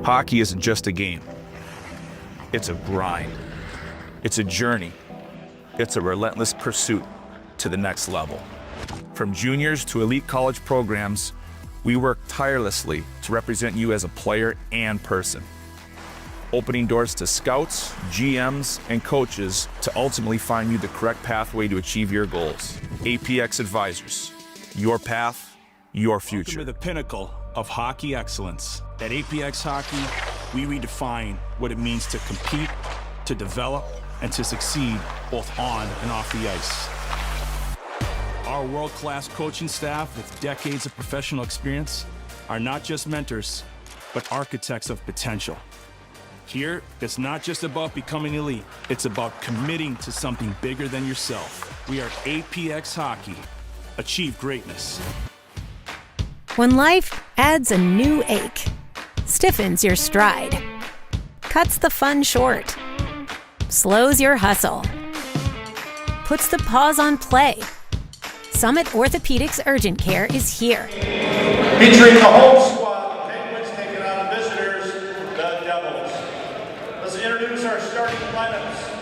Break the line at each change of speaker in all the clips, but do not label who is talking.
Hockey isn't just a game. It's a grind. It's a journey. It's a relentless pursuit to the next level. From juniors to elite college programs, we work tirelessly to represent you as a player and person, opening doors to scouts, GMs, and coaches to ultimately find you the correct pathway to achieve your goals. APX Advisors, your path, your future.
Welcome to the pinnacle of hockey excellence. At APX Hockey, we redefine what it means to compete, to develop, and to succeed both on and off the ice. Our world-class coaching staff with decades of professional experience are not just mentors, but architects of potential. Here, it's not just about becoming elite, it's about committing to something bigger than yourself. We are APX Hockey. Achieve greatness.
When life adds a new ache, stiffens your stride, cuts the fun short, slows your hustle, puts the pause on play, Summit Orthopedics Urgent Care is here.
Featuring the home squad, the Penguins taking on visitors, the Devils. Let's introduce our starting lineups.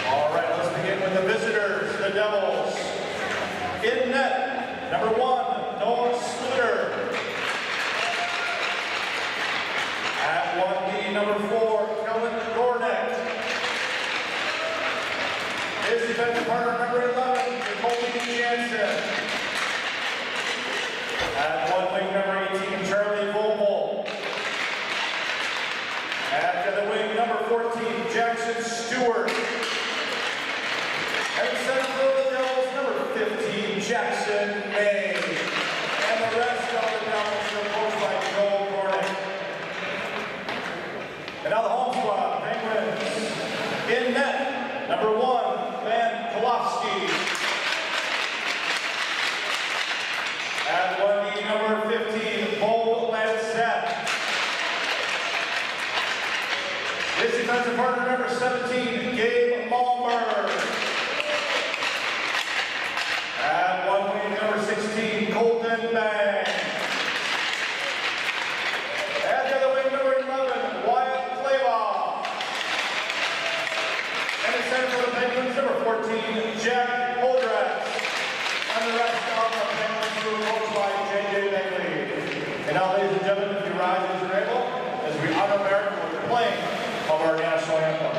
All right, let's begin with the visitors, the Devils. In net, number 1, Noah Sluter. At 1D, number 4, Kellen Dornick. His defensive partner, number 11, Nicole Jansen. At 1 wing, number 18, Charlie Vogel. At the other wing, number 14, Jackson Stewart. And center for the Devils, number 15, Jackson May. And the rest of the Devils are coached by Joel Dornick. And now the home squad, Penguins. In net, number 1, Van Kolofsky. At 1D, number 15, Bo Lancette. His defensive partner, number 17, Gabe Malmer. At 1 wing, number 16, Colton Bang. At the other wing, number 11, Wyatt Claybaugh. And in center for the Penguins, number 14, Jack Holdratz. And the rest of the Penguins crew coached by J.J. Begley. And now, ladies and gentlemen, if you rise as you're able, as we honor America with the playing of our national anthem.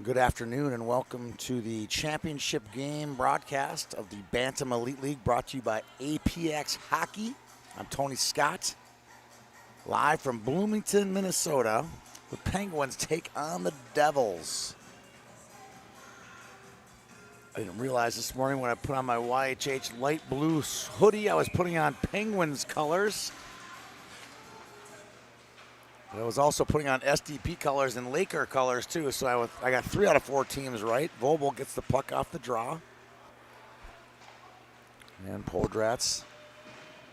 Good afternoon and welcome to the championship game broadcast of the Bantam Elite League, brought to you by APX Hockey. I'm Tony Scott, live from Bloomington, Minnesota. The Penguins take on the Devils. I didn't realize this morning when I put on my YHH light blue hoodie, I was putting on Penguins colors. I was also putting on SDP colors and Laker colors too, so I got 3 out of 4 teams right. Vobel gets the puck off the draw. And Podratz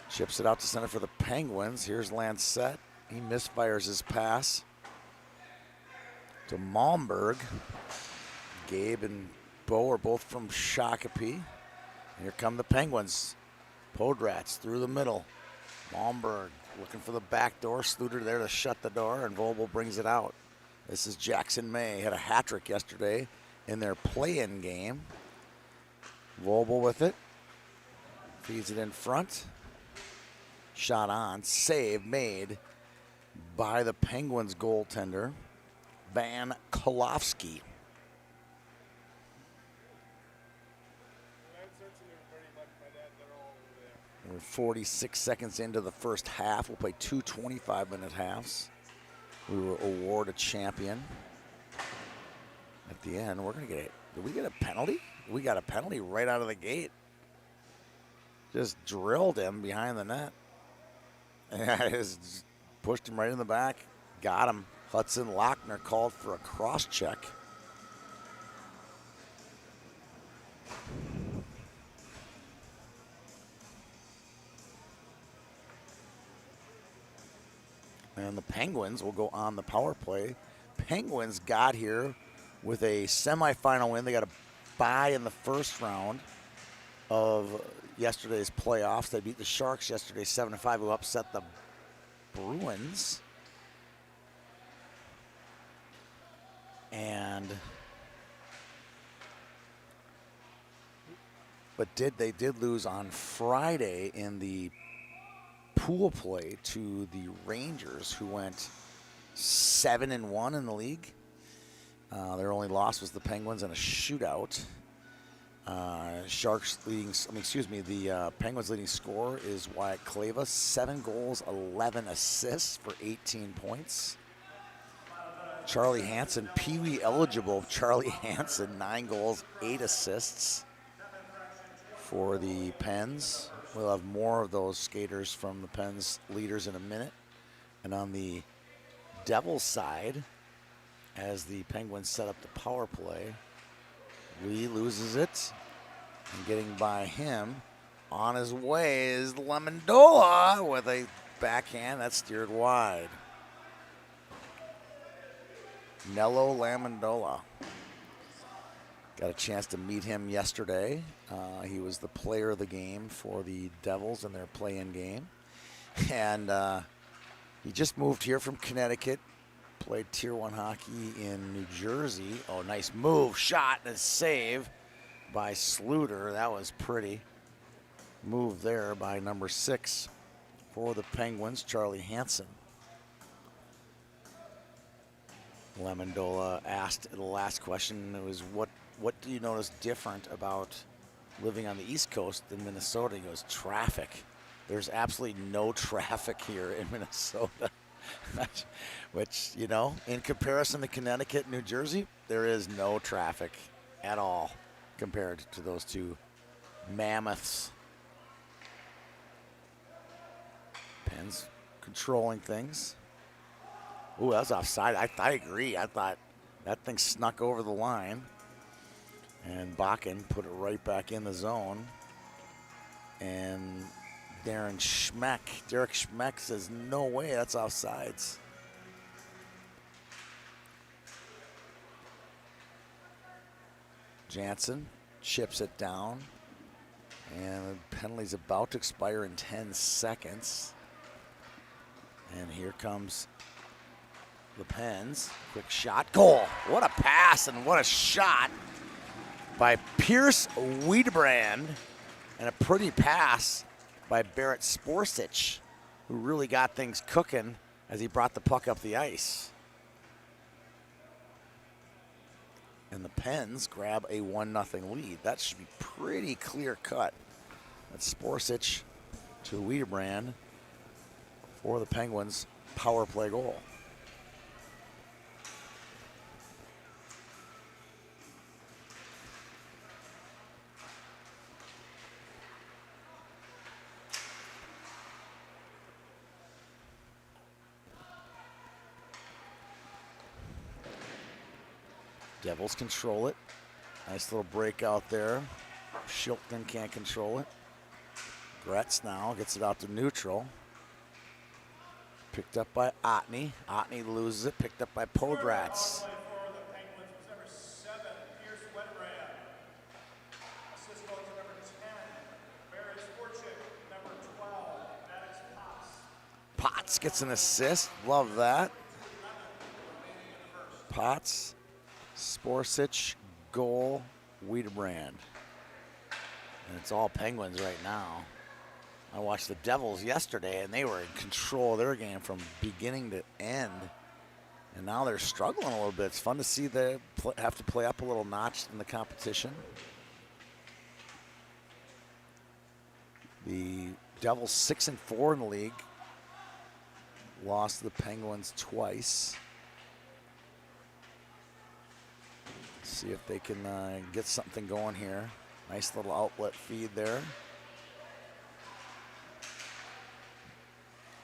chips it out to center for the Penguins. Here's Lancette. He misfires his pass to Malmberg. Gabe and Bo are both from Shakopee. Here come the Penguins. Podratz through the middle. Malmberg looking for the back door. Sluter there to shut the door, and Vobel brings it out. This is Jackson May. Had a hat trick yesterday in their play-in game. Vobel with it. Feeds it in front. Shot on. Save made by the Penguins goaltender, Van Kolofsky. We're 46 seconds into the first half. We'll play 2 25-minute halves. We will award a champion. At the end, we're going to get did we get a penalty? We got a penalty right out of the gate. Just drilled him behind the net. And just pushed him right in the back. Got him. Hudson Lochner called for a cross check. And the Penguins will go on the power play. Penguins got here with a semifinal win. They got a bye in the first round of yesterday's playoffs. They beat the Sharks yesterday 7-5, who upset the Bruins. They did lose on Friday in the pool play to the Rangers, who went 7-1 in the league. Their only loss was the Penguins in a shootout. The Penguins leading scorer is Wyatt Kleva, 7 goals, 11 assists for 18 points. Charlie Hansen, Pee-wee eligible Charlie Hansen, 9 goals, 8 assists for the Pens. We'll have more of those skaters from the Pens leaders in a minute. And on the Devils side, as the Penguins set up the power play, Lee loses it. And getting by him, on his way is Lamandola with a backhand that's steered wide. Nello Lamandola. Got a chance to meet him yesterday. He was the player of the game for the Devils in their play-in game. And he just moved here from Connecticut. Played Tier 1 hockey in New Jersey. Oh, nice move. Shot and a save by Sluter. That was pretty. Move there by number 6 for the Penguins, Charlie Hansen. Lamandola asked the last question. It was, what do you notice different about living on the East Coast than Minnesota? He goes, traffic. There's absolutely no traffic here in Minnesota. Which, you know, in comparison to Connecticut and New Jersey, there is no traffic at all compared to those two mammoths. Pens controlling things. Ooh, that was offside. I agree. I thought that thing snuck over the line. And Bakken put it right back in the zone. And Derek Schmeck says, no way, that's offsides. Jansen chips it down. And the penalty's about to expire in 10 seconds. And here comes the Pens. Quick shot. Goal. What a pass and what a shot by Pierce Wiedebrand. And a pretty pass by Barrett Sporsic, who really got things cooking as he brought the puck up the ice. And the Pens grab a 1-0 lead. That should be pretty clear cut. That's Sporsic to Wiedebrand for the Penguins' power play goal. Devils control it. Nice little break out there. Shilton can't control it. Gretz now gets it out to neutral. Picked up by Otney. Otney loses it. Picked up by Podratz. Potts gets an assist. Love that. Potts, Sporsic, goal, Wiedebrand. And it's all Penguins right now. I watched the Devils yesterday, and they were in control of their game from beginning to end. And now they're struggling a little bit. It's fun to see they have to play up a little notch in the competition. The Devils 6-4 in the league. Lost to the Penguins twice. See if they can get something going here. Nice little outlet feed there.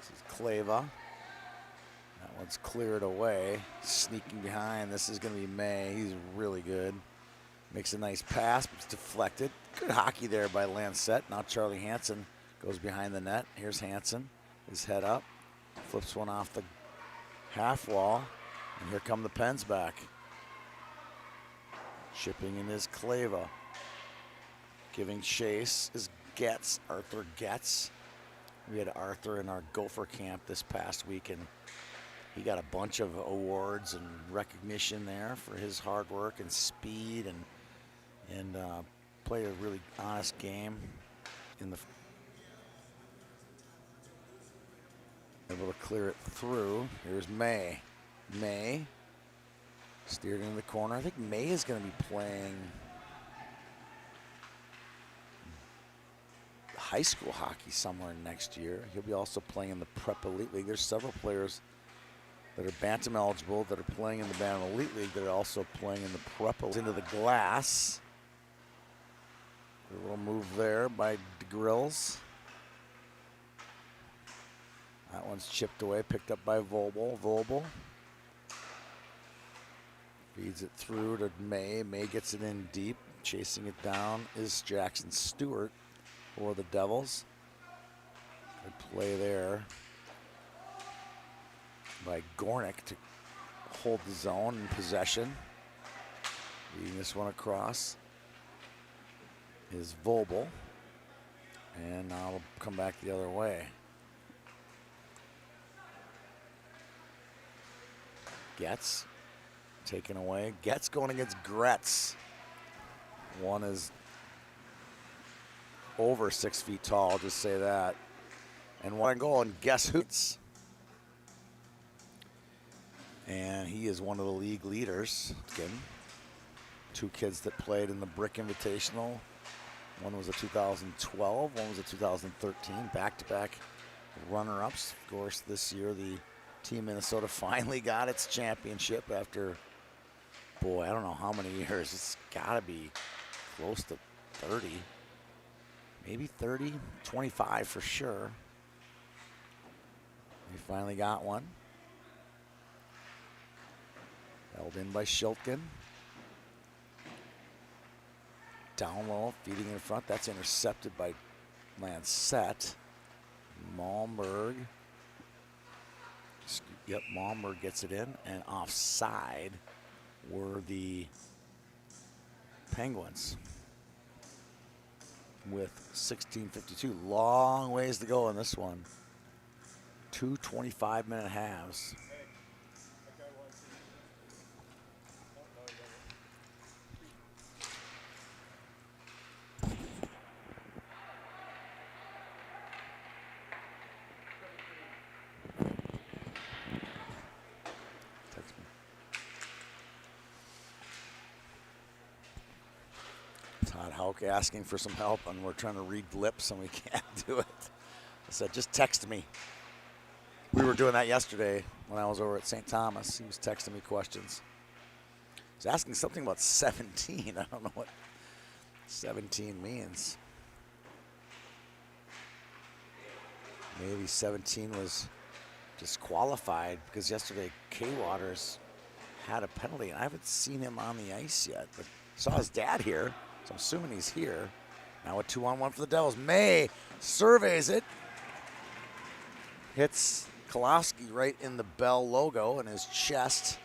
This is Kleva. That one's cleared away. Sneaking behind. This is going to be May. He's really good. Makes a nice pass, but it's deflected. Good hockey there by Lancette. Now Charlie Hansen goes behind the net. Here's Hansen. His head up. Flips one off the half wall. And here come the Pens back. Chipping in is Kleva. Giving chase is Getz, Arthur Getz. We had Arthur in our Gopher camp this past week, and he got a bunch of awards and recognition there for his hard work and speed, and played a really honest game in the. Able to clear it through. Here's May. May steered into the corner. I think May is going to be playing high school hockey somewhere next year. He'll be also playing in the Prep Elite League. There's several players that are Bantam eligible that are playing in the Bantam Elite League that are also playing in the Prep Elite. Into the glass. A little move there by DeGrills. That one's chipped away, picked up by Vobel. Vobel feeds it through to May. May gets it in deep. Chasing it down is Jackson Stewart for the Devils. Good play there by Gornick to hold the zone in possession. Leading this one across is Vobel. And now it'll come back the other way. Getz taken away. Getz going against Gretz. One is over 6 feet tall, I'll just say that. And one goal, and guess who's? And he is one of the league leaders. Again, 2 kids that played in the Brick Invitational. One was a 2012, one was a 2013. Back-to-back runner-ups. Of course, this year the Team Minnesota finally got its championship after, boy, I don't know how many years. It's got to be close to 30, maybe 30, 25 for sure. We finally got one. Held in by Shilton. Down low, feeding in front. That's intercepted by Lancette. Malmberg. Yep, Malmberg gets it in, and offside were the Penguins with 16:52. Long ways to go in this one. 2 25-minute halves. Todd Houck asking for some help, and we're trying to read lips and we can't do it. I said, just text me. We were doing that yesterday when I was over at St. Thomas. He was texting me questions. He's asking something about 17. I don't know what 17 means. Maybe 17 was disqualified because yesterday K. Waters had a penalty. I haven't seen him on the ice yet, but saw his dad here, so I'm assuming he's here. Now a 2-on-1 for the Devils. May surveys it. Hits Kolowski right in the BEL logo in his chest.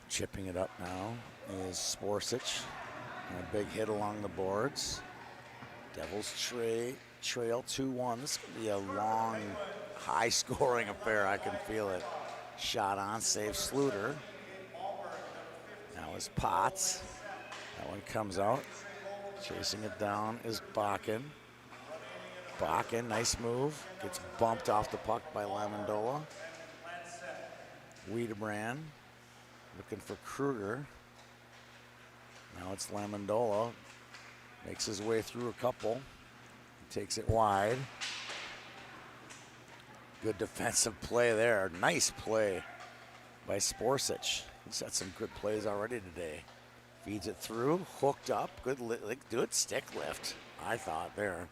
Chipping it up now is Sporsic. And a big hit along the boards. Devils trail 2-1. This is going to be a long, high-scoring affair. I can feel it. Shot on, save Sluter. Now is Potts. That one comes out. Chasing it down is Bakken. Bakken, nice move. Gets bumped off the puck by Lamandola. Wiedebrand looking for Kruger. Now it's Lamandola. Makes his way through a couple. Takes it wide. Good defensive play there. Nice play by Sporsic. He's had some good plays already today. Feeds it through, hooked up. Good stick lift, I thought there,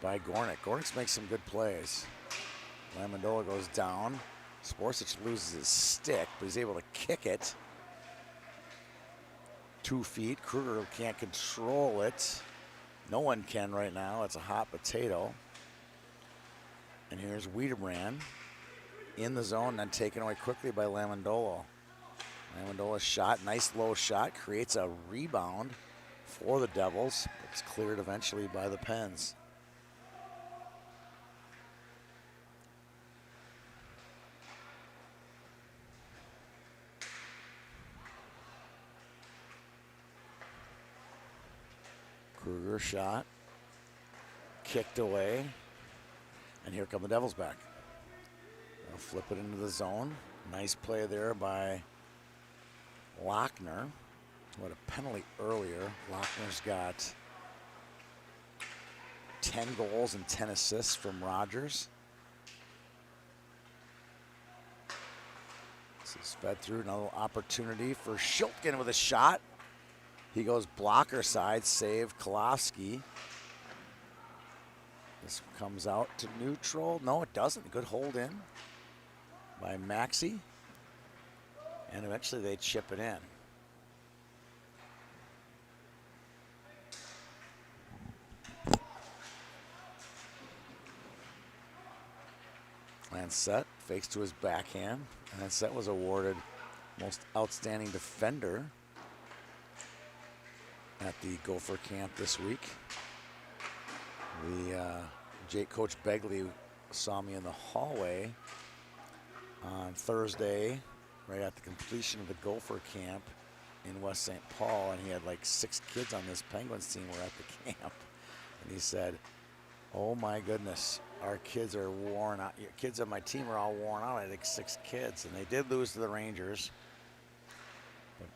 by Gornick. Gornick makes some good plays. Lamandola goes down. Sporsic loses his stick, but he's able to kick it. 2 feet. Kruger can't control it. No one can right now. It's a hot potato. And here's Wiedebrand in the zone, then taken away quickly by Lamandola. Lamandola's shot, nice low shot, creates a rebound for the Devils. It's cleared eventually by the Pens. Kruger shot, kicked away, and here come the Devils back. They'll flip it into the zone. Nice play there by Lochner, who had a penalty earlier. Lochner's got 10 goals and 10 assists from Rogers. This is fed through, another opportunity for Shiltgen with a shot. He goes blocker side, save Kolowski. This comes out to neutral. No, it doesn't. Good hold in by Maxey. And eventually they chip it in. Lancette fakes to his backhand. Lancette was awarded most outstanding defender at the Gopher camp this week. Coach Begley saw me in the hallway on Thursday, right at the completion of the Gopher camp in West St. Paul, and he had like 6 kids on this Penguins team were at the camp. And he said, "Oh my goodness, our kids are worn out. Your kids on my team are all worn out." I had like 6 kids, and they did lose to the Rangers.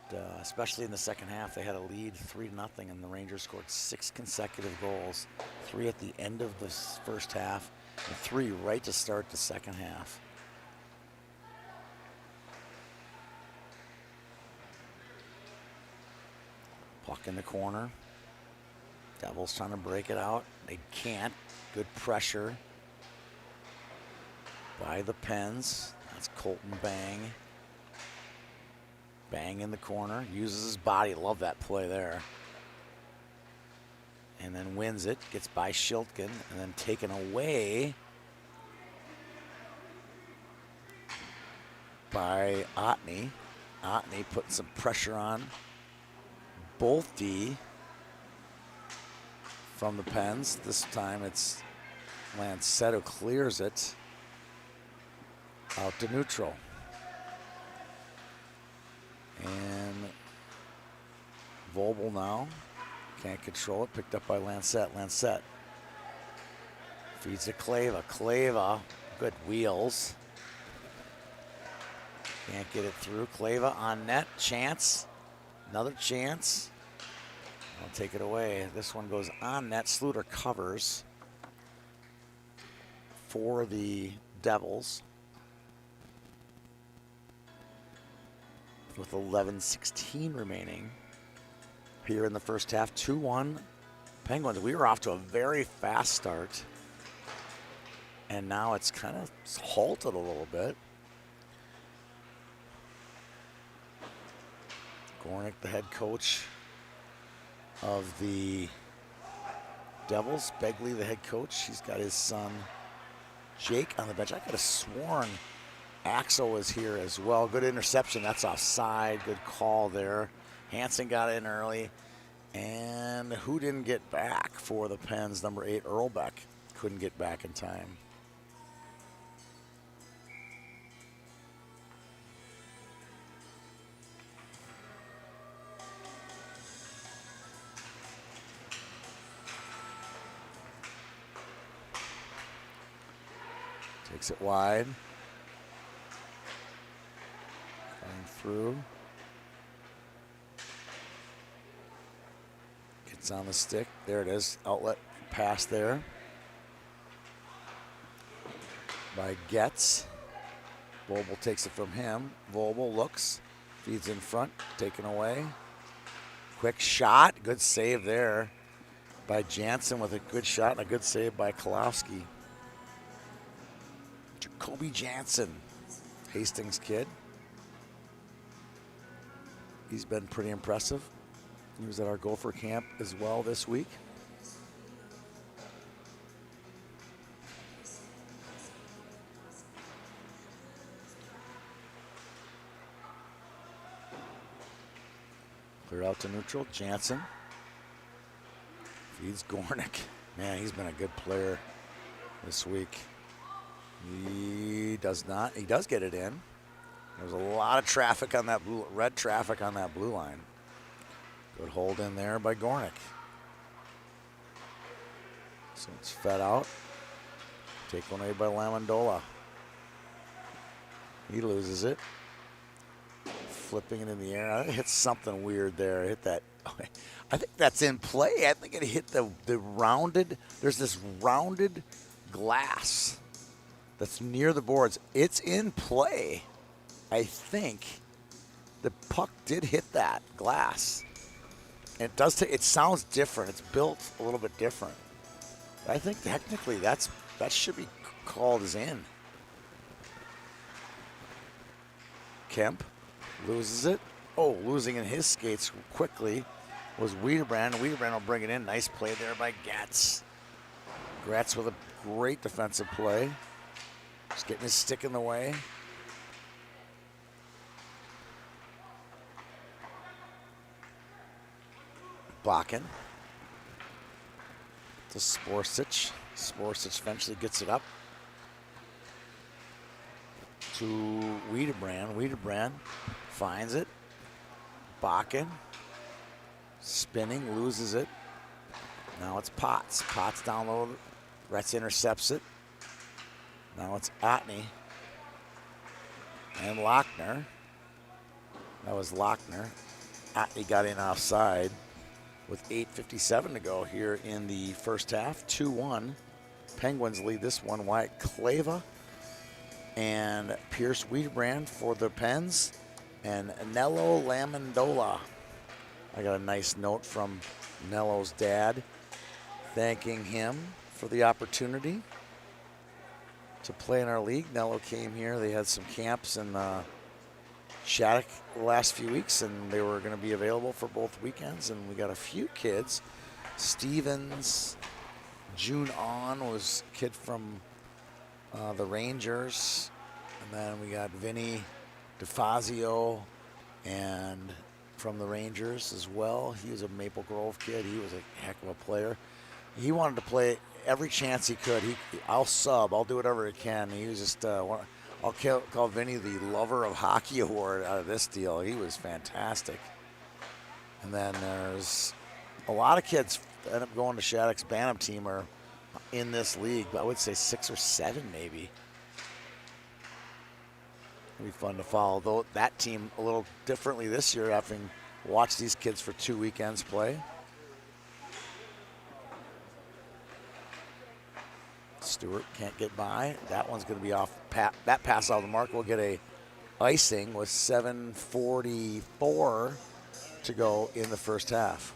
But especially in the second half, they had a lead 3-0, and the Rangers scored 6 consecutive goals, 3 at the end of the first half, and 3 right to start the second half. Puck in the corner. Devils trying to break it out. They can't. Good pressure by the Pens. That's Colton Bang. Bang in the corner, uses his body. Love that play there. And then wins it, gets by Shiltgen, and then taken away by Otney. Otney putting some pressure on both D from the Pens. This time it's Lancette who clears it out to neutral. And Vogel now can't control it. Picked up by Lancette. Lancette feeds to Kleva. Kleva, good wheels. Can't get it through. Kleva on net. Chance. Another chance. I'll take it away. This one goes on net. Sluter covers for the Devils with 11:16 remaining here in the first half. 2-1 Penguins. We were off to a very fast start, and now it's kind of halted a little bit. Gornick, the head coach of the Devils. Begley, the head coach. He's got his son Jake on the bench. I could have sworn Axel was here as well. Good interception. That's offside. Good call there. Hansen got in early. And who didn't get back for the Pens? Number 8, Earlbeck. Couldn't get back in time. Takes it wide. Going through. Gets on the stick. There it is. Outlet pass there by Getz. Vobel takes it from him. Vobel looks. Feeds in front. Taken away. Quick shot. Good save there by Jansen with a good shot and a good save by Kolowski. Jacoby Jansen, Hastings kid. He's been pretty impressive. He was at our Gopher camp as well this week. Clear out to neutral. Jansen feeds Gornick. Man, he's been a good player this week. He does not. He does get it in. There's a lot of traffic on that blue, red traffic on that blue line. Good hold in there by Gornick. So it's fed out. Taken away by Lamandola. He loses it. Flipping it in the air. I think it hit something weird there. It hit that. I think that's in play. I think it hit the rounded. There's this rounded glass that's near the boards. It's in play. I think the puck did hit that glass. And it does. It sounds different. It's built a little bit different. I think technically that should be called as in. Kemp loses it. Oh, losing in his skates quickly was Wiedebrand. Wiedebrand will bring it in. Nice play there by Gatz. Gratz with a great defensive play. Just getting his stick in the way. Bakken to Sporsic. Sporsic eventually gets it up to Wiedebrand. Wiedebrand finds it. Bakken spinning, loses it. Now it's Potts. Potts down low. Retz intercepts it. Now it's Otney and Lochner. That was Lochner. Otney got in offside with 8:57 to go here in the first half. 2-1. Penguins lead this one. Wyatt Kleva and Pierce Wiedebrand for the Pens. And Nello Lamandola. I got a nice note from Nello's dad thanking him for the opportunity to play in our league. Nello came here. They had some camps in Shattuck the last few weeks, and they were going to be available for both weekends. And we got a few kids. Stevens, June On was a kid from the Rangers. And then we got Vinny DeFazio and from the Rangers as well. He was a Maple Grove kid. He was a heck of a player. He wanted to play every chance he could. I'll sub. I'll do whatever I can. He was just, I'll call Vinny the Lover of Hockey Award out of this deal. He was fantastic. And then there's a lot of kids that end up going to Shattuck's Bantam team are in this league. I would say 6 or 7 maybe. It'll be fun to follow, though that team a little differently this year, having watched these kids for 2 weekends play. Stewart can't get by. That one's going to be off. That pass off the mark will get a icing with 7:44 to go in the first half.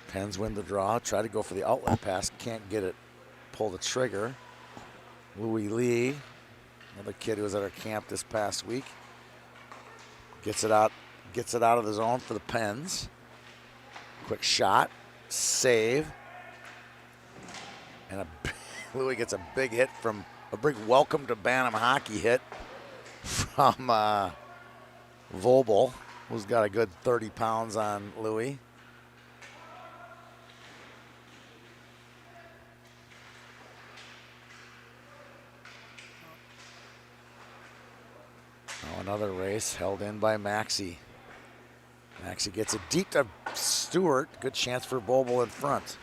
Pens win the draw. Try to go for the outlet pass. Can't get it. Pull the trigger. Louis Lee, another kid who was at our camp this past week, gets it out of the zone for the Pens. Quick shot, save, and Louis gets a big hit from a big welcome to Bantam hockey hit from Vobel, who's got a good 30 pounds on Louis. Another race held in by Maxey. Maxey gets it deep to Stewart. Good chance for Vobel in front.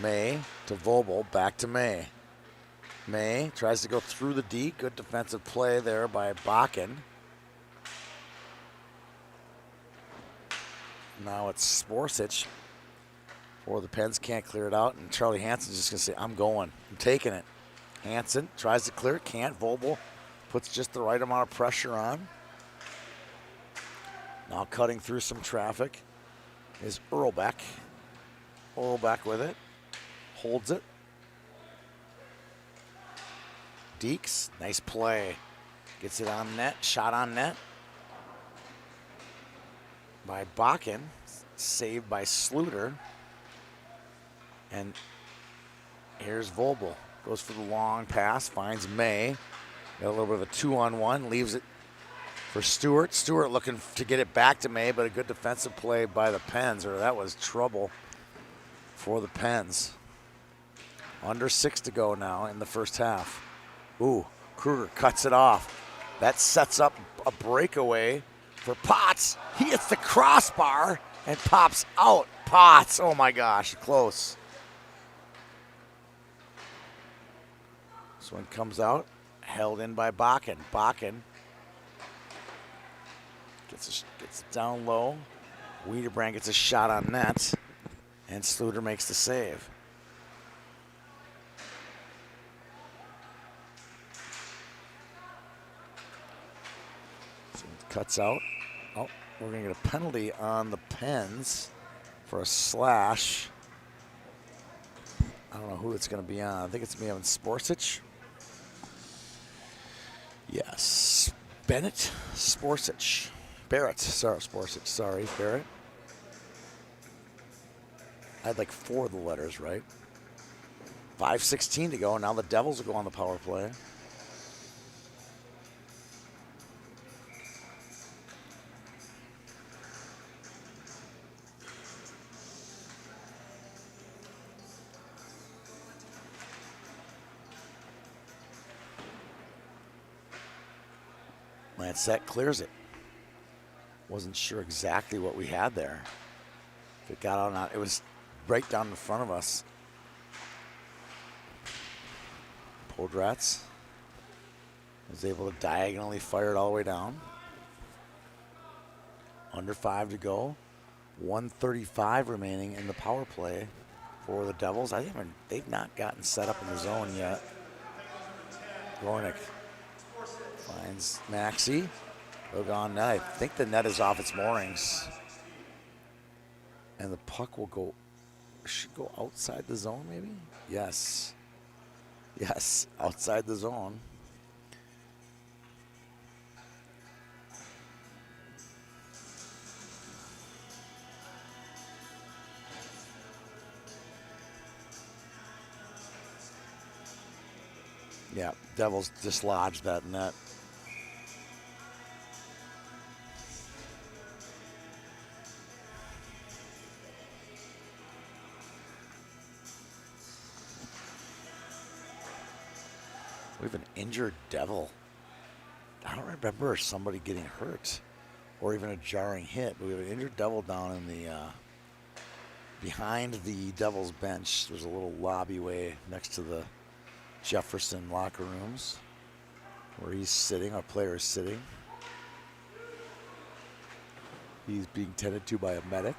May to Vobel, back to May. May tries to go through the D. Good defensive play there by Bakken. Now it's Sporsic. Or the Pens can't clear it out, and Charlie Hansen's just going to say, I'm going. I'm taking it. Hansen tries to clear it, can't. Vobel puts just the right amount of pressure on. Now cutting through some traffic is Earlbeck. Earlbeck with it. Holds it. Deeks, nice play. Gets it on net, shot on net. By Bakken, saved by Sluter. And here's Vobel. Goes for the long pass, finds May. Got a little bit of a 2-on-1, leaves it for Stewart. Stewart looking to get it back to May, but a good defensive play by the Pens, or that was trouble for the Pens. Under 6 to go now in the first half. Ooh, Kruger cuts it off. That sets up a breakaway for Potts. He hits the crossbar and pops out. Potts, oh my gosh, close. This one comes out. Held in by Bakken. Bakken gets it down low. Wiedebrand gets a shot on net, and Sluter makes the save. So it cuts out. Oh, we're going to get a penalty on the Pens for a slash. I don't know who it's going to be on. I think it's going to be on Sporsic. Yes, Barrett. Sporsic, Barrett. I had like 4 of the letters right. 5:16 to go. Now the Devils will go on the power play. Lancet clears it. Wasn't sure exactly what we had there. If it got out or not, it was right down in front of us. Podratz was able to diagonally fire it all the way down. Under 5 to go. 1:35 remaining in the power play for the Devils. They've not gotten set up in the zone yet. Gornick finds Maxey. Look on net. I think the net is off its moorings. And the puck will should go outside the zone maybe? Yes. Yes, outside the zone. Yeah, Devils dislodged that net. We have an injured Devil. I don't remember somebody getting hurt or even a jarring hit, but we have an injured Devil down in the behind the Devils bench. There's a little lobby-way next to the Jefferson locker rooms where he's sitting, our player is sitting. He's being tended to by a medic.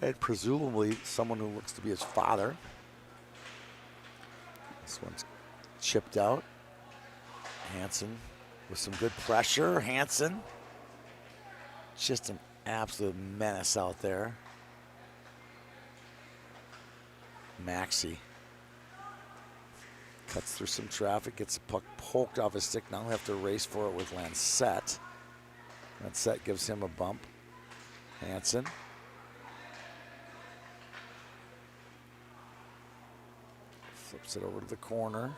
And presumably someone who looks to be his father. This one's chipped out. Hansen with some good pressure. Hansen, just an absolute menace out there. Maxey cuts through some traffic, gets the puck poked off his stick. Now he'll have to race for it with Lancette. Lancette gives him a bump. Hansen. Flips it over to the corner.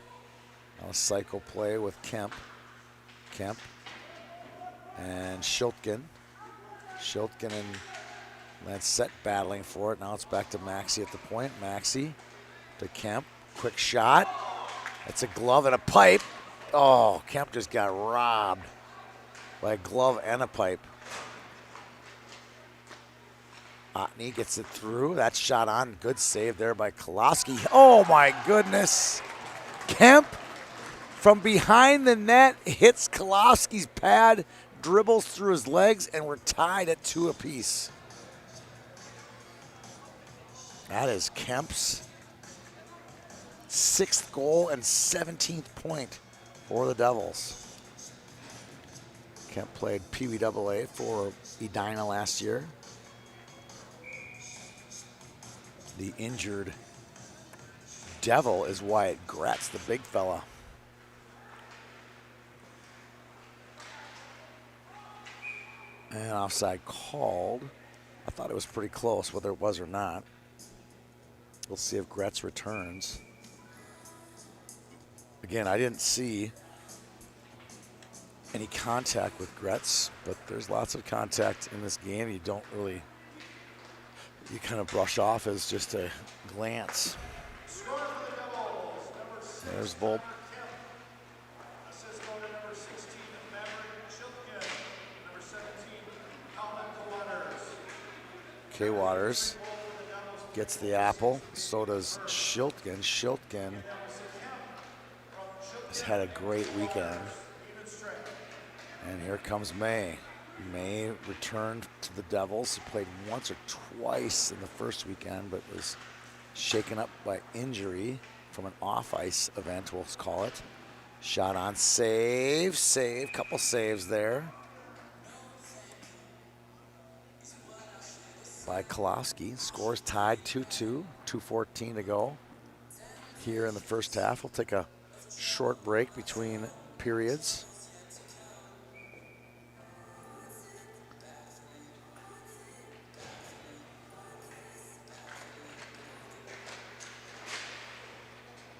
Now a cycle play with Kemp. Kemp and Schultgen. Schultgen and Lancette battling for it. Now it's back to Maxey at the point. Maxey to Kemp. Quick shot. That's a glove and a pipe. Oh, Kemp just got robbed by a glove and a pipe. Otney gets it through. That shot on. Good save there by Kolosky. Oh my goodness. Kemp from behind the net hits Kolosky's pad, dribbles through his legs, and we're tied at 2 apiece. That is Kemp's 6th goal and 17th point for the Devils. Kemp played Pee Wee AA for Edina last year. The injured Devil is Wyatt Gretz, the big fella. And offside called. I thought it was pretty close, whether it was or not. We'll see if Gretz returns. Again, I didn't see any contact with Gretz, but there's lots of contact in this game. You don't really, you kind of brush off as just a glance. There's Volp. K. Waters gets the apple. So does Schultgen. Schultgen has had a great weekend. And here comes May. May returned to the Devils. He played once or twice in the first weekend, but was shaken up by injury from an off-ice event, we'll call it. Shot on, save, couple saves there by Kolosky. Scores tied 2-2, 2:14 to go here in the first half. We'll take a short break between periods.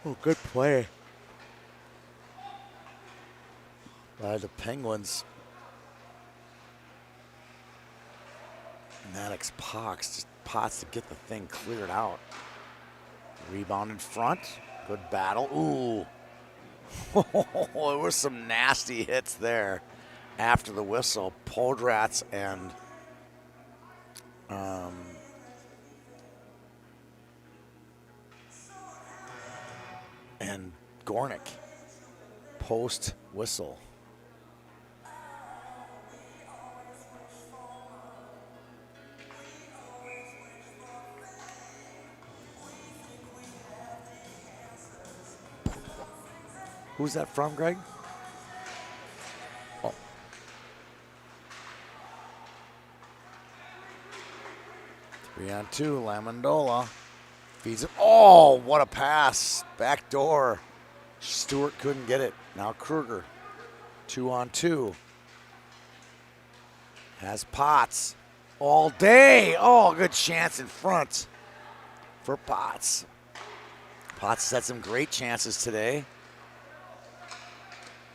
Oh, good play by the Penguins. Maddox Potts to get the thing cleared out. Rebound in front. Good battle. Ooh. There were some nasty hits there after the whistle. Podratz and Gornick post whistle. Who's that from, Greg? Oh. Three on two, Lamandola feeds it. Oh, what a pass. Back door. Stewart couldn't get it. Now Kruger, 2 on 2. Has Potts all day. Oh, good chance in front for Potts. Potts had some great chances today.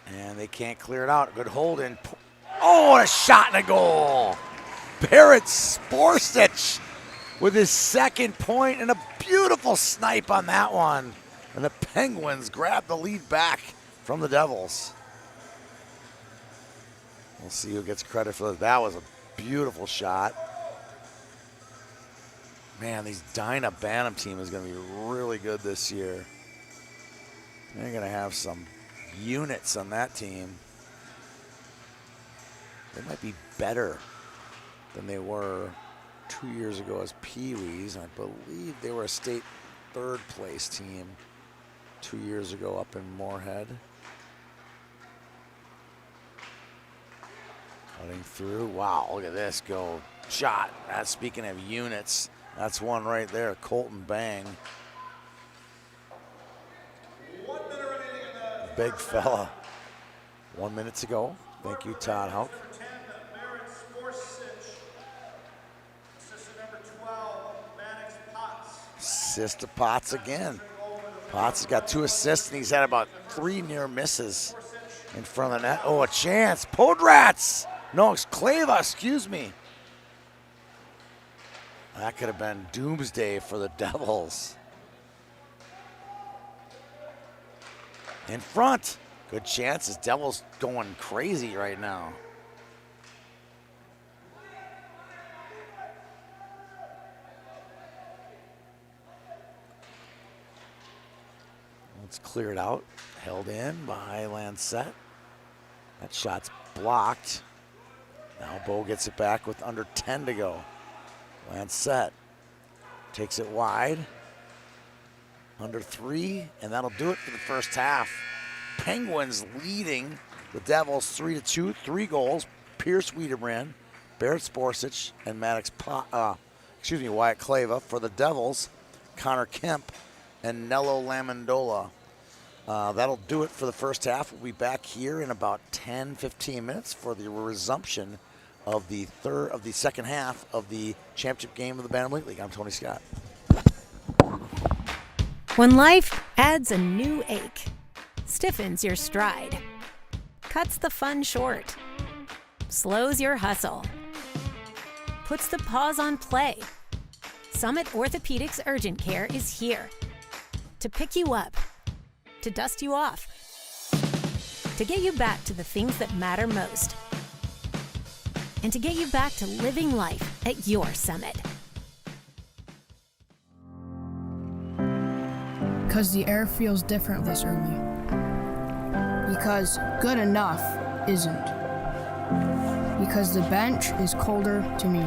And they can't clear it out. Good hold in. Oh, and a shot and a goal. Barrett Sporstich with his 2nd point and a beautiful snipe on that one. And the Penguins grab the lead back from the Devils. We'll see who gets credit for that. That was a beautiful shot. Man, these Dyna Bantam team is going to be really good this year. They're going to have some units on that team. They might be better than they were 2 years ago as Pee-wees. I believe they were a state third place team 2 years ago up in Moorhead. Cutting through. Wow, look at this go. Shot. That's speaking of units. That's one right there. Colton Bang. Big fella. 1 minute to go. Thank you, Todd Houck. Assist to Potts again. Potts has got 2 assists, and he's had about 3 near misses in front of the net. Oh, a chance. Podrats! No, it's Kleva, excuse me. That could have been doomsday for the Devils. In front. Good chances. Devils going crazy right now. It's cleared out. Held in by Lancette. That shot's blocked. Now Bo gets it back with under 10 to go. Lancette takes it wide. Under 3, and that'll do it for the first half. Penguins leading the Devils 3-2, 3 goals. Pierce Wiedebrand, Barrett Sporsic, and Wyatt Kleva. For the Devils, Connor Kemp and Nello Lamandola. That'll do it for the first half. We'll be back here in about 10-15 minutes for the resumption of the second half of the championship game of the Bantam Elite League. I'm Tony Scott.
When life adds a new ache, stiffens your stride, cuts the fun short, slows your hustle, puts the pause on play, Summit Orthopedics Urgent Care is here to pick you up, to dust you off, to get you back to the things that matter most, and to get you back to living life at your Summit.
Because the air feels different this early. Because good enough isn't. Because the bench is colder to me.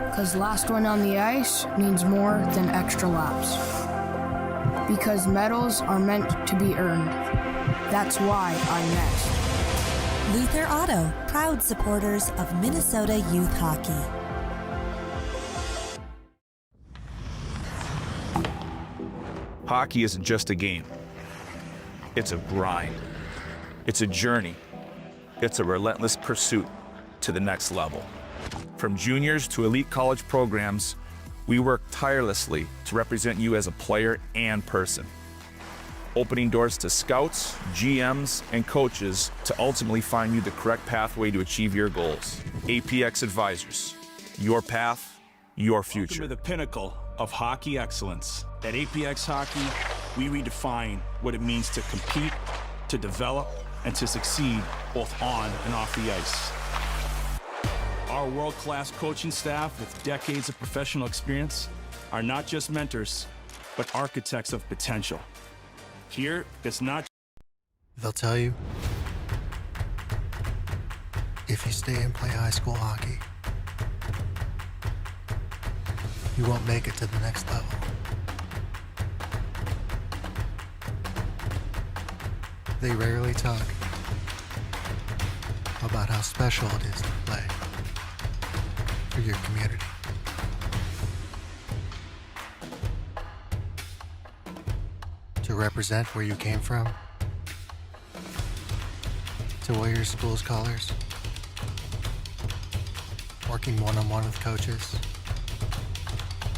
Because last one on the ice means more than extra laps. Because medals are meant to be earned. That's why I'm next.
Luther Auto, proud supporters of Minnesota youth hockey.
Hockey isn't just a game. It's a grind. It's a journey. It's a relentless pursuit to the next level. From juniors to elite college programs, we work tirelessly to represent you as a player and person. Opening doors to scouts, GMs, and coaches to ultimately find you the correct pathway to achieve your goals. APX Advisors, your path, your future.
Welcome to the pinnacle of hockey excellence. At APX Hockey, we redefine what it means to compete, to develop, and to succeed both on and off the ice. Our world-class coaching staff with decades of professional experience are not just mentors, but architects of potential. Here, it's not.
They'll tell you, if you stay and play high school hockey, you won't make it to the next level. They rarely talk about how special it is to play for your community. To represent where you came from, to wear your school's colors, working one-on-one with coaches,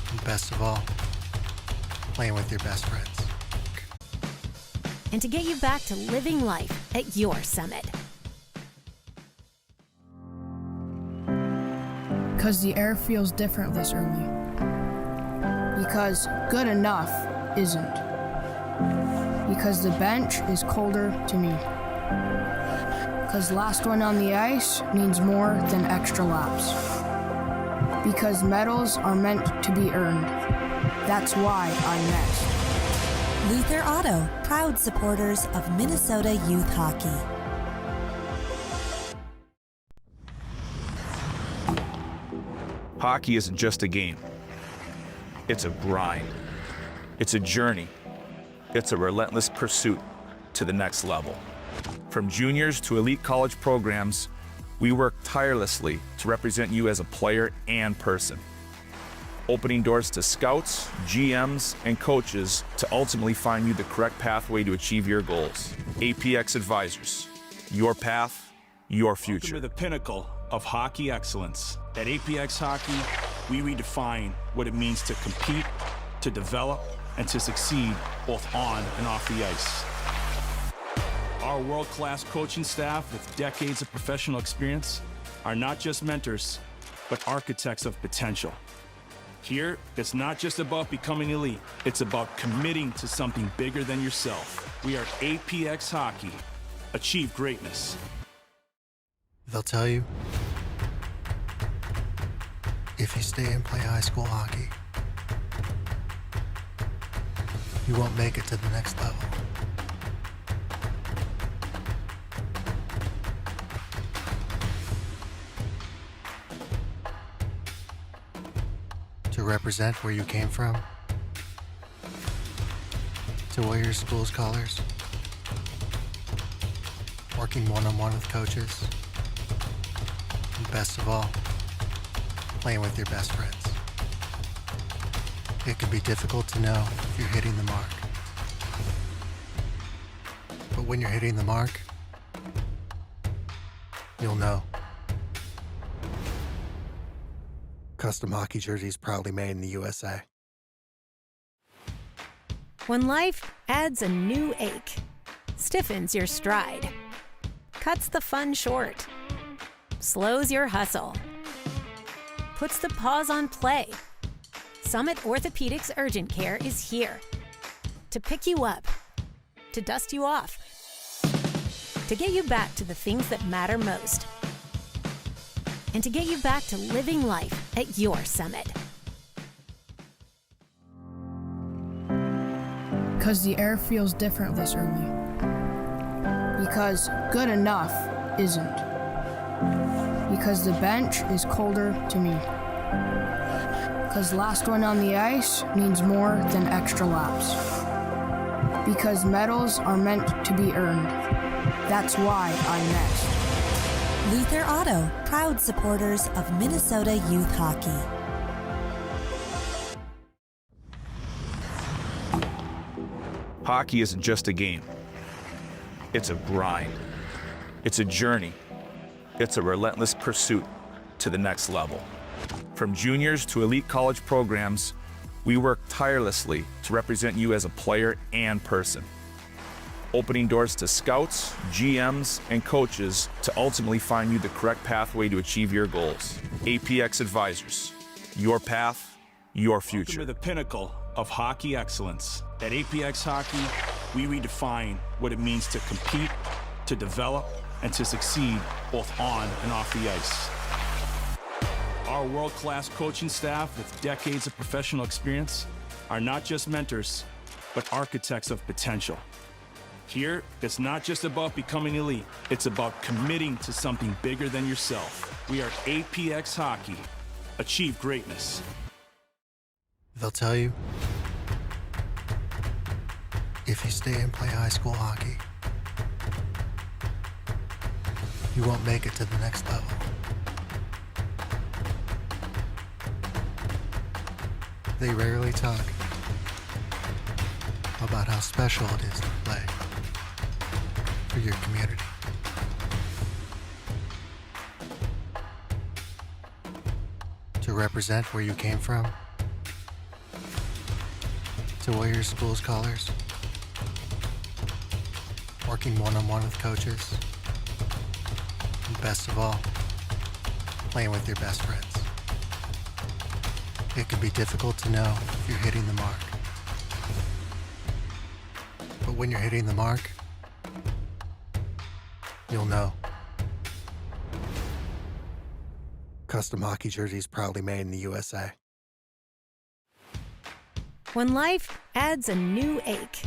and best of all, playing with your best friends.
And to get you back to living life at your Summit.
Because the air feels different this early. Because good enough isn't. Because the bench is colder to me. Because last one on the ice means more than extra laps. Because medals are meant to be earned. That's why I'm next.
Luther Auto, proud supporters of Minnesota youth hockey.
Hockey isn't just a game. It's a grind. It's a journey. It's a relentless pursuit to the next level. From juniors to elite college programs, we work tirelessly to represent you as a player and person, opening doors to scouts, GMs, and coaches to ultimately find you the correct pathway to achieve your goals. APX Advisors, your path, your
Welcome
future.
to the pinnacle of hockey excellence. At APX Hockey, we redefine what it means to compete, to develop, and to succeed both on and off the ice. Our world-class coaching staff with decades of professional experience are not just mentors, but architects of potential. Here, it's not just about becoming elite, it's about committing to something bigger than yourself. We are APX Hockey. Achieve greatness.
They'll tell you, if you stay and play high school hockey, you won't make it to the next level. To represent where you came from, to wear your school's colors, working one-on-one with coaches, and best of all, playing with your best friends. It can be difficult to know if you're hitting the mark. But when you're hitting the mark, you'll know. Custom hockey jerseys proudly made in the USA.
When life adds a new ache, stiffens your stride, cuts the fun short, slows your hustle, puts the pause on play, Summit Orthopedics Urgent Care is here to pick you up, to dust you off, to get you back to the things that matter most, and to get you back to living life at your Summit.
Because the air feels different this early. Because good enough isn't. Because the bench is colder to me. Because last one on the ice means more than extra laps. Because medals are meant to be earned. That's why I'm next.
Luther Auto, proud supporters of Minnesota youth hockey.
Hockey isn't just a game. It's a grind. It's a journey. It's a relentless pursuit to the next level. From juniors to elite college programs, we work tirelessly to represent you as a player and person, opening doors to scouts, GMs, and coaches to ultimately find you the correct pathway to achieve your goals. APX Advisors, your path, your
Welcome
future.
to the pinnacle of hockey excellence. At APX Hockey, we redefine what it means to compete, to develop, and to succeed both on and off the ice. Our world-class coaching staff with decades of professional experience are not just mentors, but architects of potential. Here, it's not just about becoming elite, it's about committing to something bigger than yourself. We are APX Hockey. Achieve greatness.
They'll tell you, if you stay and play high school hockey, you won't make it to the next level. They rarely talk about how special it is to play for your community. To represent where you came from, to wear your school's colors, working one-on-one with coaches, and best of all, playing with your best friends. It can be difficult to know if you're hitting the mark. But when you're hitting the mark, you'll know. Custom hockey jerseys proudly made in the USA.
When life adds a new ache,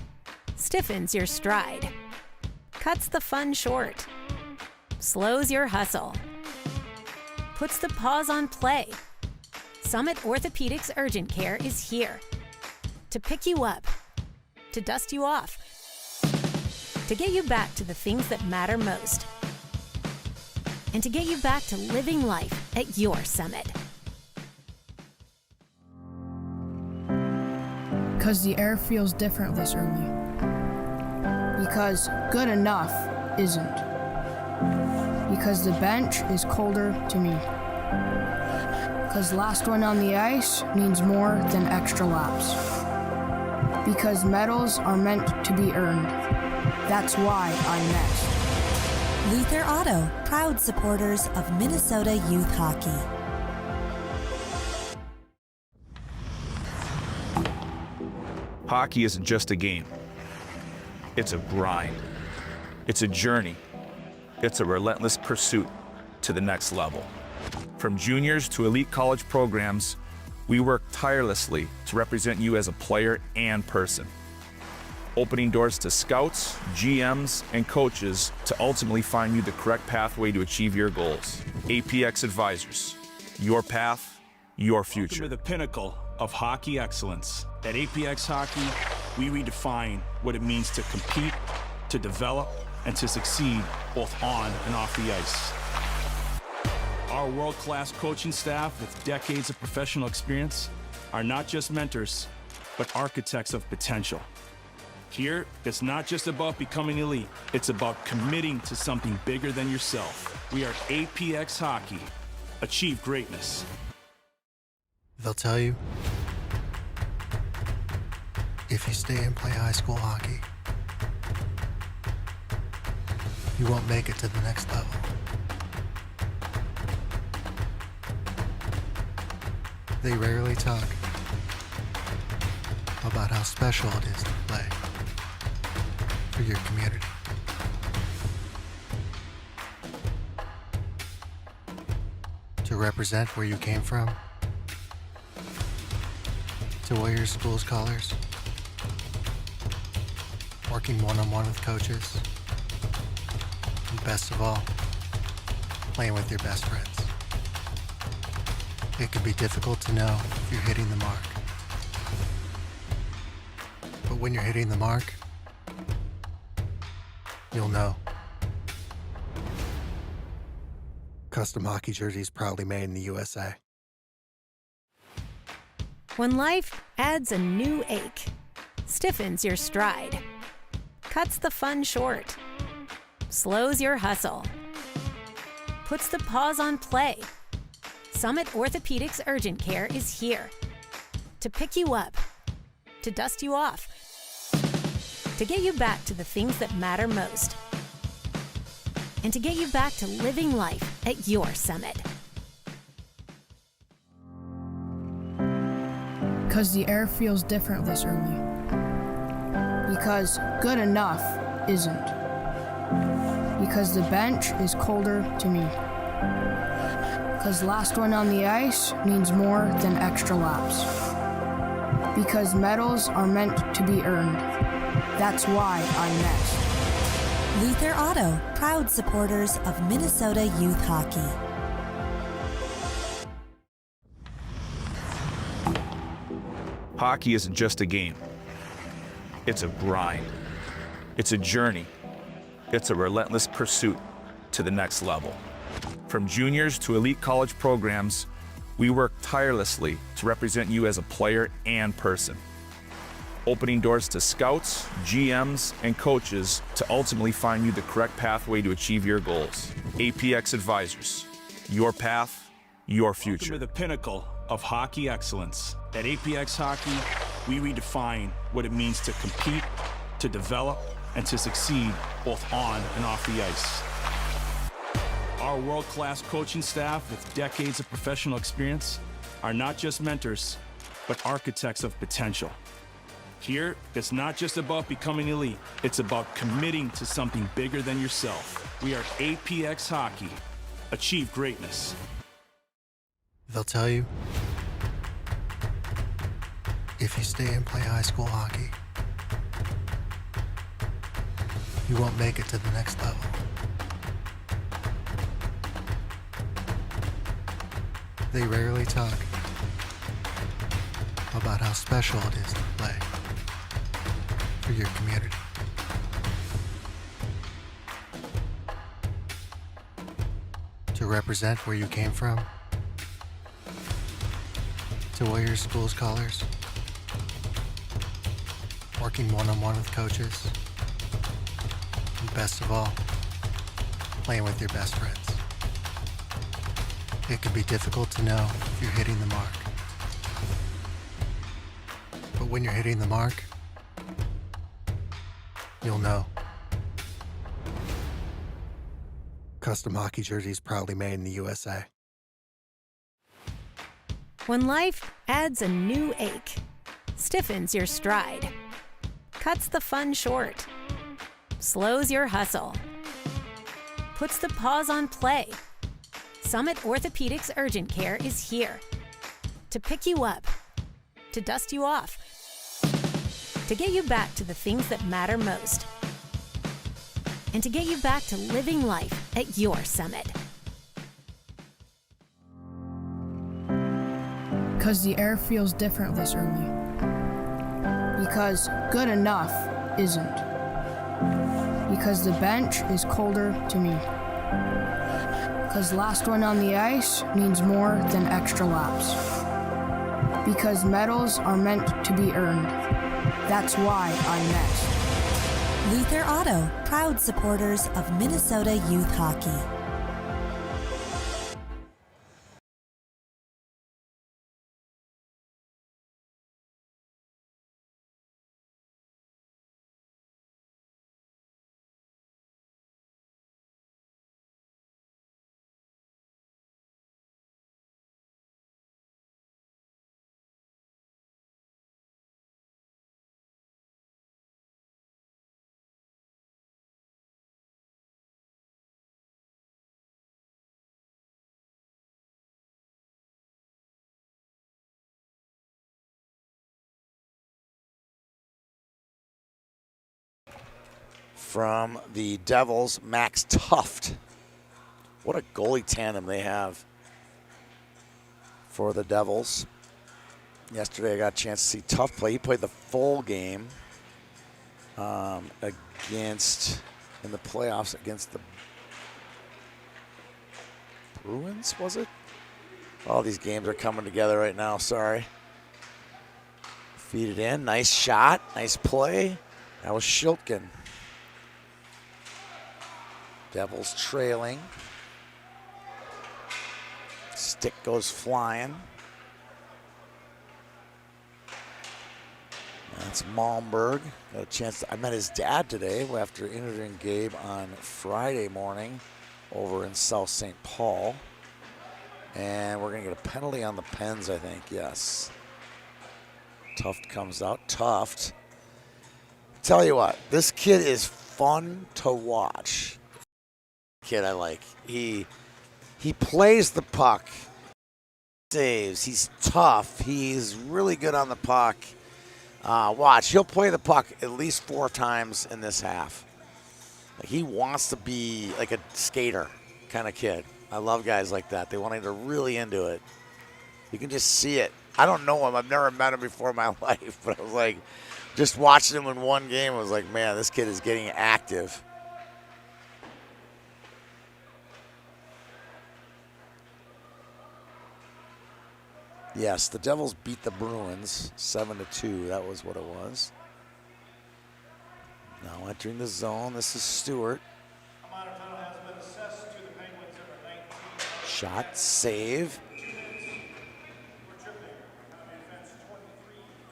stiffens your stride, cuts the fun short, slows your hustle, puts the pause on play, Summit Orthopedics Urgent Care is here to pick you up, to dust you off, to get you back to the things that matter most, and to get you back to living life at your Summit.
Because the air feels different this early. Because good enough isn't. Because the bench is colder to me. Because last one on the ice means more than extra laps. Because medals are meant to be earned. That's why I'm next.
Luther Auto, proud supporters of Minnesota youth hockey.
Hockey isn't just a game. It's a grind. It's a journey. It's a relentless pursuit to the next level. From juniors to elite college programs, we work tirelessly to represent you as a player and person. Opening doors to scouts, GMs, and coaches to ultimately find you the correct pathway to achieve your goals. APX Advisors, your path, your future.
Welcome to the pinnacle of hockey excellence. At APX Hockey, we redefine what it means to compete, to develop, and to succeed both on and off the ice. Our world-class coaching staff with decades of professional experience are not just mentors, but architects of potential. Here, it's not just about becoming elite, it's about committing to something bigger than yourself. We are APX Hockey. Achieve greatness.
They'll tell you, if you stay and play high school hockey, you won't make it to the next level. They rarely talk about how special it is to play for your community. To represent where you came from, to wear your school's colors, working one-on-one with coaches, and best of all, playing with your best friends. It can be difficult to know if you're hitting the mark. But when you're hitting the mark, you'll know. Custom hockey jerseys proudly made in the USA.
When life adds a new ache, stiffens your stride, cuts the fun short, slows your hustle, puts the pause on play, Summit Orthopedics Urgent Care is here to pick you up, to dust you off, to get you back to the things that matter most, and to get you back to living life at your Summit.
Because the air feels different this early. Because good enough isn't. Because the bench is colder to me. Because last one on the ice means more than extra laps. Because medals are meant to be earned. That's why I'm next.
Luther Auto, proud supporters of Minnesota youth hockey.
Hockey isn't just a game. It's a grind. It's a journey. It's a relentless pursuit to the next level. From juniors to elite college programs, we work tirelessly to represent you as a player and person. Opening doors to scouts, GMs, and coaches to ultimately find you the correct pathway to achieve your goals. APX Advisors, your path, your future.
Welcome to the pinnacle of hockey excellence. At APX Hockey, we redefine what it means to compete, to develop, and to succeed both on and off the ice. Our world-class coaching staff with decades of professional experience are not just mentors, but architects of potential. Here, it's not just about becoming elite, it's about committing to something bigger than yourself. We are APX Hockey. Achieve greatness.
They'll tell you, if you stay and play high school hockey, you won't make it to the next level. They rarely talk about how special it is to play for your community. To represent where you came from, to wear your school's colors, working one-on-one with coaches, and best of all, playing with your best friends. It can be difficult to know if you're hitting the mark. But when you're hitting the mark, you'll know. Custom hockey jerseys proudly made in the USA.
When life adds a new ache, stiffens your stride, cuts the fun short, slows your hustle, puts the pause on play, Summit Orthopedics Urgent Care is here to pick you up, to dust you off, to get you back to the things that matter most, and to get you back to living life at your Summit.
Because the air feels different this early. Because good enough isn't. Because the bench is colder to me. Because last one on the ice means more than extra laps. Because medals are meant to be earned. That's why I'm next.
Luther Auto, proud supporters of Minnesota youth hockey.
From the Devils, Max Tuft. What a goalie tandem they have for the Devils. Yesterday I got a chance to see Tuft play. He played the full game against, in the playoffs against the Bruins, was it? All these games are coming together right now, sorry. Feed it in, nice shot, nice play. That was Shiltkin. Devils trailing. Stick goes flying. That's Malmberg. Got a chance I met his dad today after interviewing Gabe on Friday morning over in South St. Paul. And we're going to get a penalty on the Pens, I think. Yes. Tuft comes out. Tuft. Tell you what, this kid is fun to watch. Kid I like. He plays the puck, saves. He's tough. He's really good on the puck. Watch, he'll play the puck at least 4 times in this half. Like, he wants to be like a skater kind of kid. I love guys like that. They want to get really into it. You can just see it. I don't know him. I've never met him before in my life, but I was like, just watching him in one game, I was like, man, this kid is getting active. Yes, the Devils beat the Bruins 7-2. That was what it was. Now entering the zone, this is Stewart. Shot, save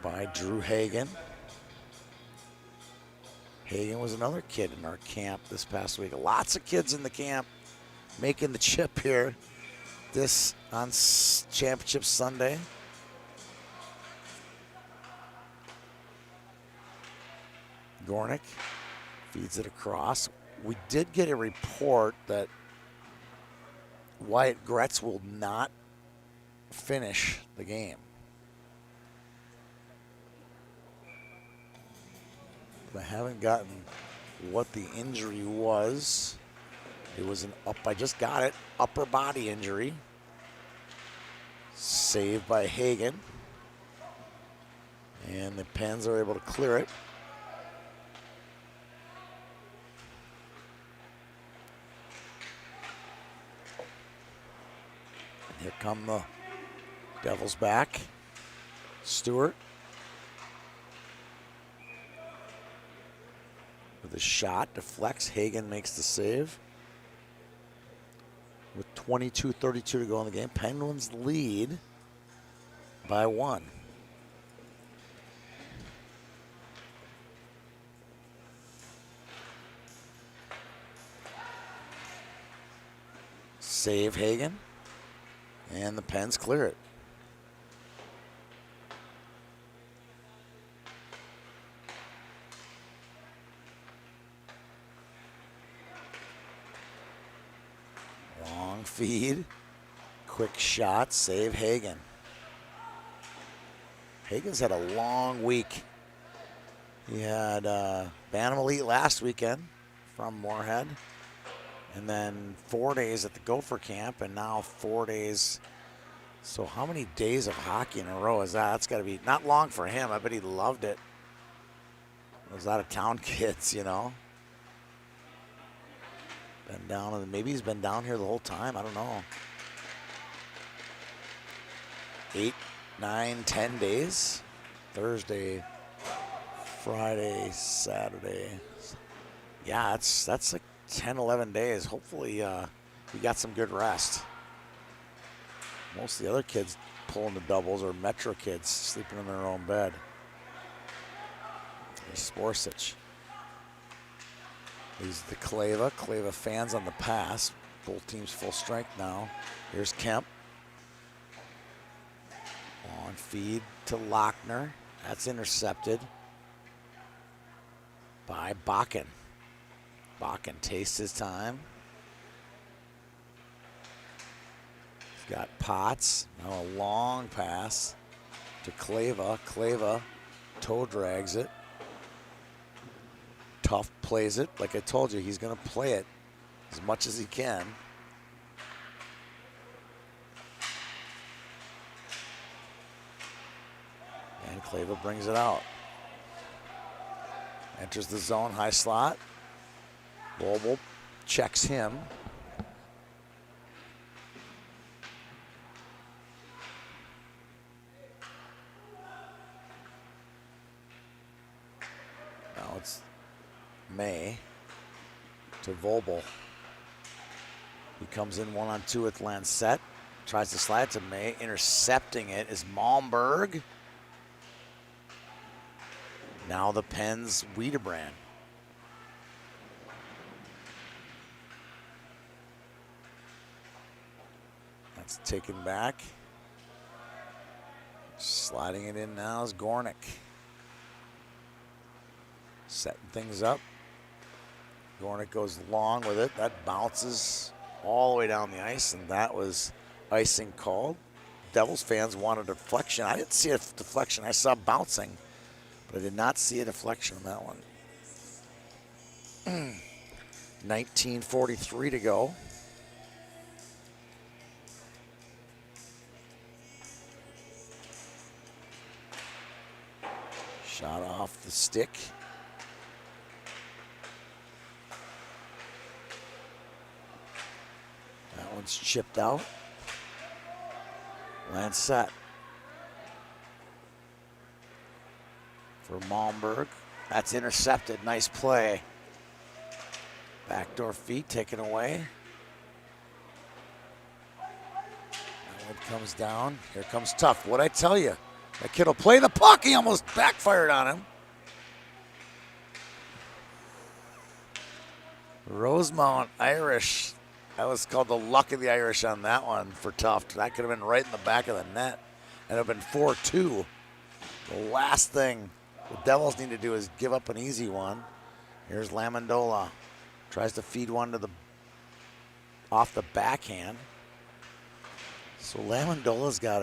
by Drew Hagen. Hagen was another kid in our camp this past week. Lots of kids in the camp making the chip here. This on Championship Sunday. Gornick feeds it across. We did get a report that Wyatt Gretz will not finish the game. But I haven't gotten what the injury was. It was I just got it, upper body injury. Saved by Hagen. And the Pens are able to clear it. Here come the Devils back. Stewart with a shot, deflects. Hagen makes the save. With 22:32 to go in the game, Penguins lead by 1. Save Hagen. And the Pens clear it. Long feed. Quick shot. Save Hagen. Hagen's had a long week. He had Bantam Elite last weekend from Moorhead. And then 4 days at the Gopher camp, and now 4 days. So how many days of hockey in a row is that? That's got to be not long for him. I bet he loved it. Those out-of-town kids, you know. Been down, maybe he's been down here the whole time. I don't know. 8, 9, 10 days. Thursday, Friday, Saturday. Yeah, that's like 10, 11 days. Hopefully we got some good rest. Most of the other kids pulling the doubles are Metro kids sleeping in their own bed. There's Sporsic. He's the Kleva. Kleva fans on the pass. Both teams full strength now. Here's Kemp. On feed to Lochner. That's intercepted by Bakken. Bakken tastes his time. He's got Potts. Now a long pass to Kleva. Kleva toe drags it. Tough plays it. Like I told you, he's going to play it as much as he can. And Kleva brings it out. Enters the zone, high slot. Boble checks him. Now it's May to Vobel. He comes in 1-on-2 with Lancette. Tries to slide to May. Intercepting it is Malmberg. Now the Pens Wiedebrand. That's taken back. Sliding it in now is Gornick. Setting things up. Gornick goes long with it. That bounces all the way down the ice, and that was icing called. Devils fans wanted a deflection. I didn't see a deflection. I saw bouncing, but I did not see a deflection on that one. 19:43 to go. Shot off the stick. That one's chipped out. Lancette for Malmberg. That's intercepted. Nice play. Backdoor feet taken away. That one comes down. Here comes Tough. What'd I tell you? That kid will play the puck. He almost backfired on him. Rosemount Irish. That was called the luck of the Irish on that one for Tuft. That could have been right in the back of the net. And it would have been 4-2. The last thing the Devils need to do is give up an easy one. Here's Lamandola. Tries to feed one to the off the backhand. So Lamendola's got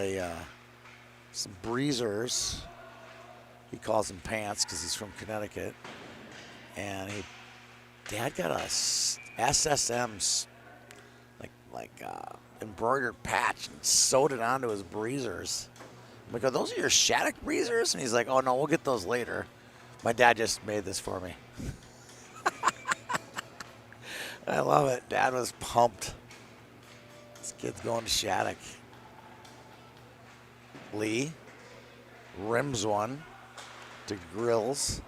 some breezers. He calls them pants because he's from Connecticut. And Dad got a SSM's embroidered patch and sewed it onto his breezers. I'm like, are those your Shattuck breezers? And he's like, oh no, we'll get those later. My dad just made this for me. I love it. Dad was pumped. This kid's going to Shattuck. Lee rims one to Grills.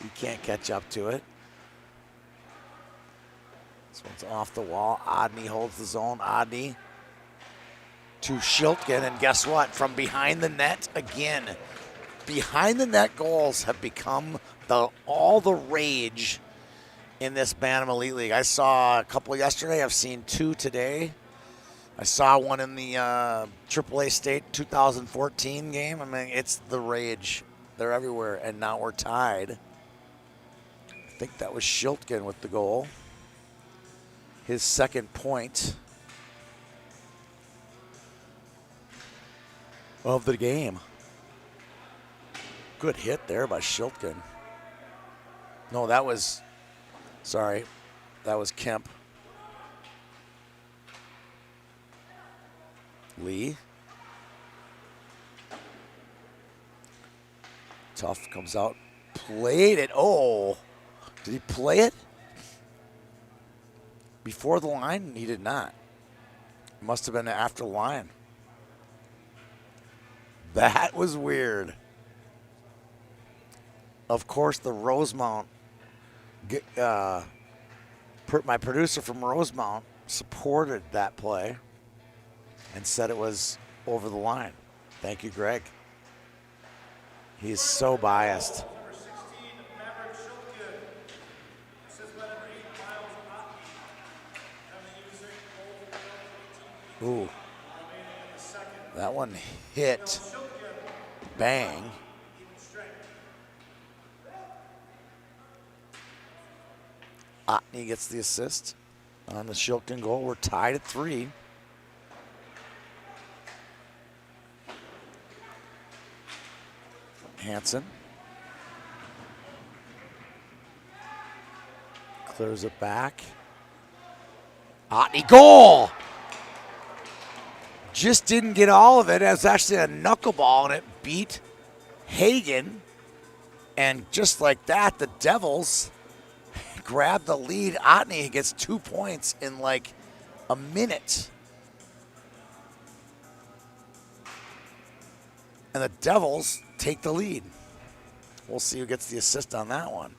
You can't catch up to it. This one's off the wall. Odney holds the zone. Odney to Shiltgen, and guess what? From behind the net again. Behind the net goals have become all the rage in this Bantam Elite League. I saw a couple yesterday. I've seen 2 today. I saw one in the AAA State 2014 game. I mean, it's the rage. They're everywhere, and now we're tied. I think that was Shiltgen with the goal. His second point of the game. Good hit there by Shiltgen. No, that was Kemp. Lee. Tough comes out. Played it. Oh, did he play it? Before the line? He did not. Must have been after the line. That was weird. Of course, the Rosemount, my producer from Rosemount supported that play and said it was over the line. Thank you, Greg. He's so biased. Ooh. That one hit. Bang. Otney gets the assist on the Shiltgen goal. We're tied at 3. Hansen clears it back. Otney goal! Just didn't get all of it. It was actually a knuckleball, and it beat Hagen. And just like that, the Devils grab the lead. Otney gets 2 points in like a minute. And the Devils take the lead. We'll see who gets the assist on that one.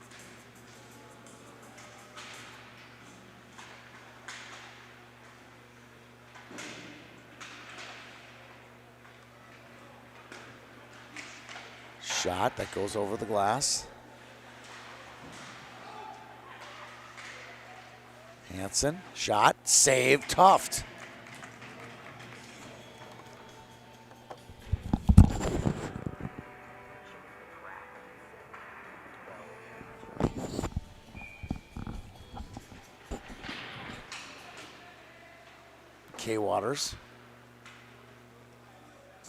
Shot that goes over the glass. Hansen, shot, save, Tuft. K. Waters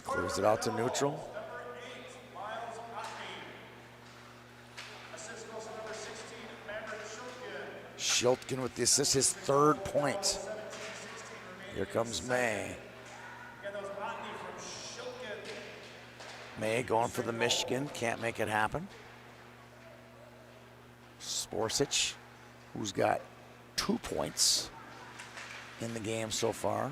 clears it out to neutral. Shiltgen with the assist, his 3rd point. Here comes May. May going for the Michigan, can't make it happen. Sporsic, who's got 2 points in the game so far.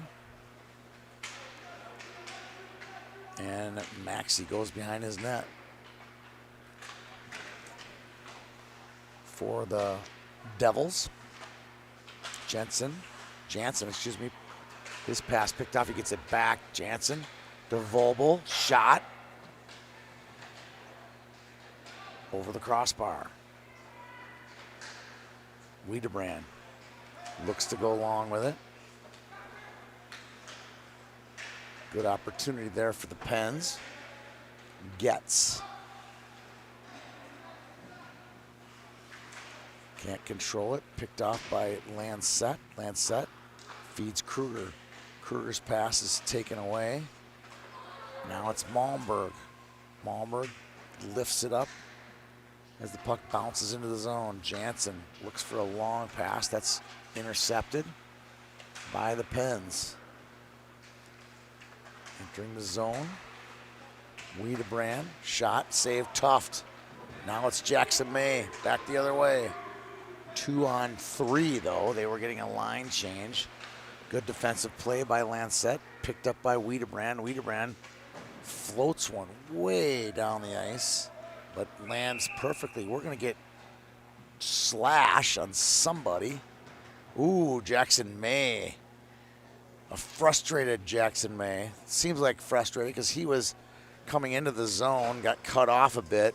And Maxey goes behind his net for the Devils. Jansen, excuse me. His pass picked off, he gets it back. Jansen to Vobel, shot. Over the crossbar. Wiedebrand looks to go along with it. Good opportunity there for the Pens. Gets. Can't control it. Picked off by Lancet. Lancet feeds Kruger. Kruger's pass is taken away. Now it's Malmberg. Malmberg lifts it up as the puck bounces into the zone. Jansen looks for a long pass. That's intercepted by the Pens. Entering the zone. Wiedebrand, shot, save, Tuft. Now it's Jackson May, back the other way. 2-on-3 though, they were getting a line change. Good defensive play by Lancette, picked up by Wiedebrand. Wiedebrand floats one way down the ice, but lands perfectly. We're gonna get slash on somebody. Ooh, Jackson May. A frustrated Jackson May. Seems like frustrated because he was coming into the zone, got cut off a bit.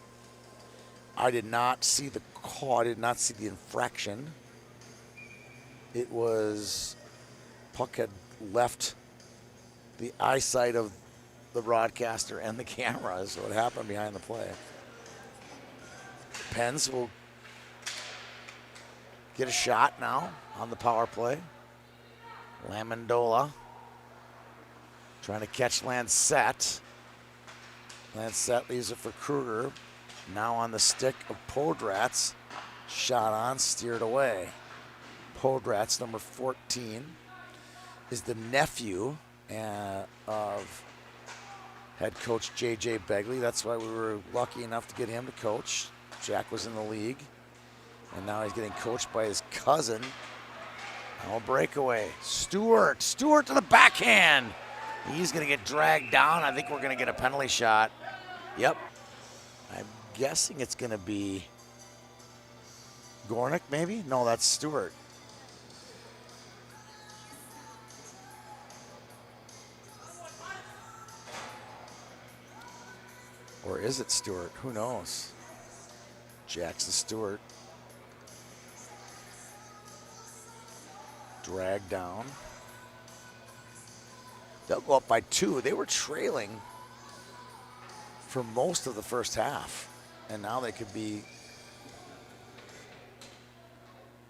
I did not see the call, I did not see the infraction. It was, puck had left the eyesight of the broadcaster and the camera, so it happened behind the play. Pens will get a shot now on the power play. Lamondola trying to catch Lancette. Lancette leaves it for Kruger. Now on the stick of Podratz. Shot on, steered away. Podratz, number 14, is the nephew of head coach J.J. Begley. That's why we were lucky enough to get him to coach. Jack was in the league, and now he's getting coached by his cousin. Now a breakaway. Stewart to the backhand. He's going to get dragged down. I think we're going to get a penalty shot. Yep. I'm guessing it's going to be Gornick, maybe? No, that's Stewart. Or is it Stewart? Who knows? Jackson Stewart. Dragged down. They'll go up by 2. They were trailing for most of the first half, and now they could be.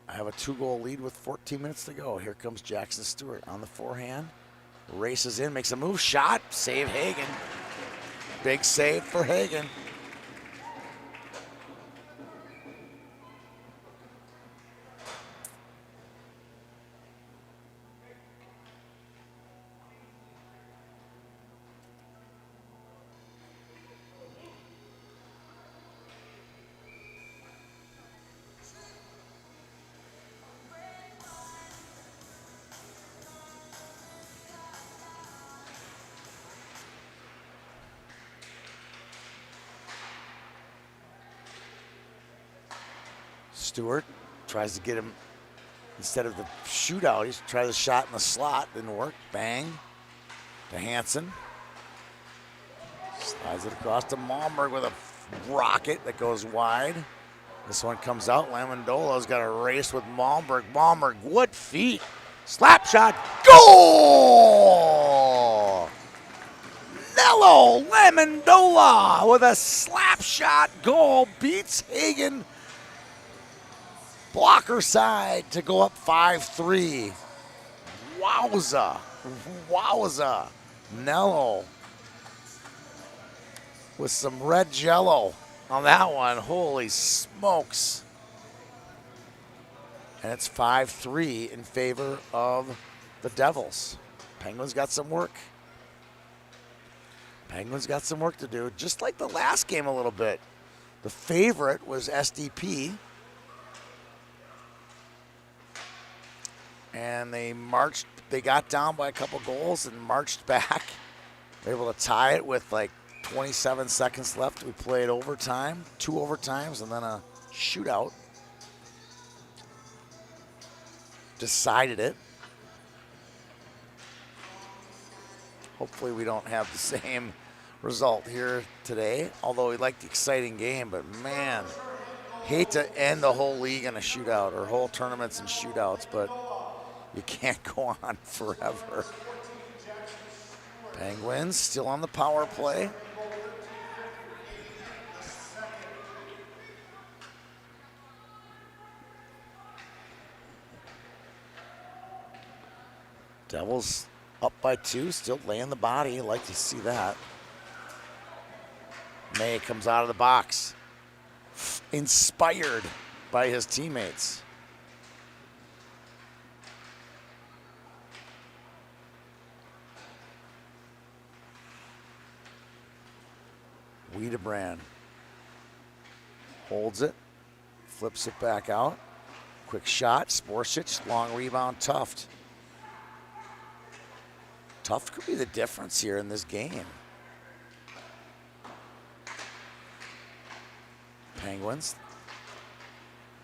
I have a 2-goal lead with 14 minutes to go. Here comes Jackson Stewart on the forehand. Races in, makes a move, shot, save Hagen. Big save for Hagen. Stewart tries to get him, instead of the shootout, he's tried the shot in the slot, didn't work. Bang to Hansen. Slides it across to Malmberg with a rocket that goes wide. This one comes out. Lamondola's got a race with Malmberg. Malmberg, wood feet. Slap shot. Goal! Nello Lamondola with a slap shot goal beats Hagen. Blocker side to go up 5-3. Wowza. Wowza. Nello with some red jello on that one. Holy smokes. And it's 5-3 in favor of the Devils. Penguins got some work. Penguins got some work to do, just like the last game a little bit. The favorite was SDP. And they got down by a couple goals and marched back. They were able to tie it with like 27 seconds left. We played overtime, 2 overtimes, and then a shootout. Decided it. Hopefully we don't have the same result here today, although we like the exciting game, but man, hate to end the whole league in a shootout or whole tournaments in shootouts, but you can't go on forever. Penguins still on the power play. Devils Up by 2, still laying the body. Like to see that. May comes out of the box, inspired by his teammates. Wiedebrand holds it, flips it back out. Quick shot, Sporsic, long rebound, Tuft. Tuft could be the difference here in this game. Penguins.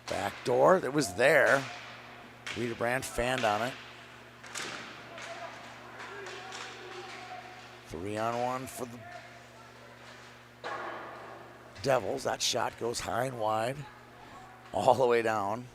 Back door, it was there. Wiedebrand fanned on it. 3-on-1 for the Devils. That shot goes high and wide, all the way down.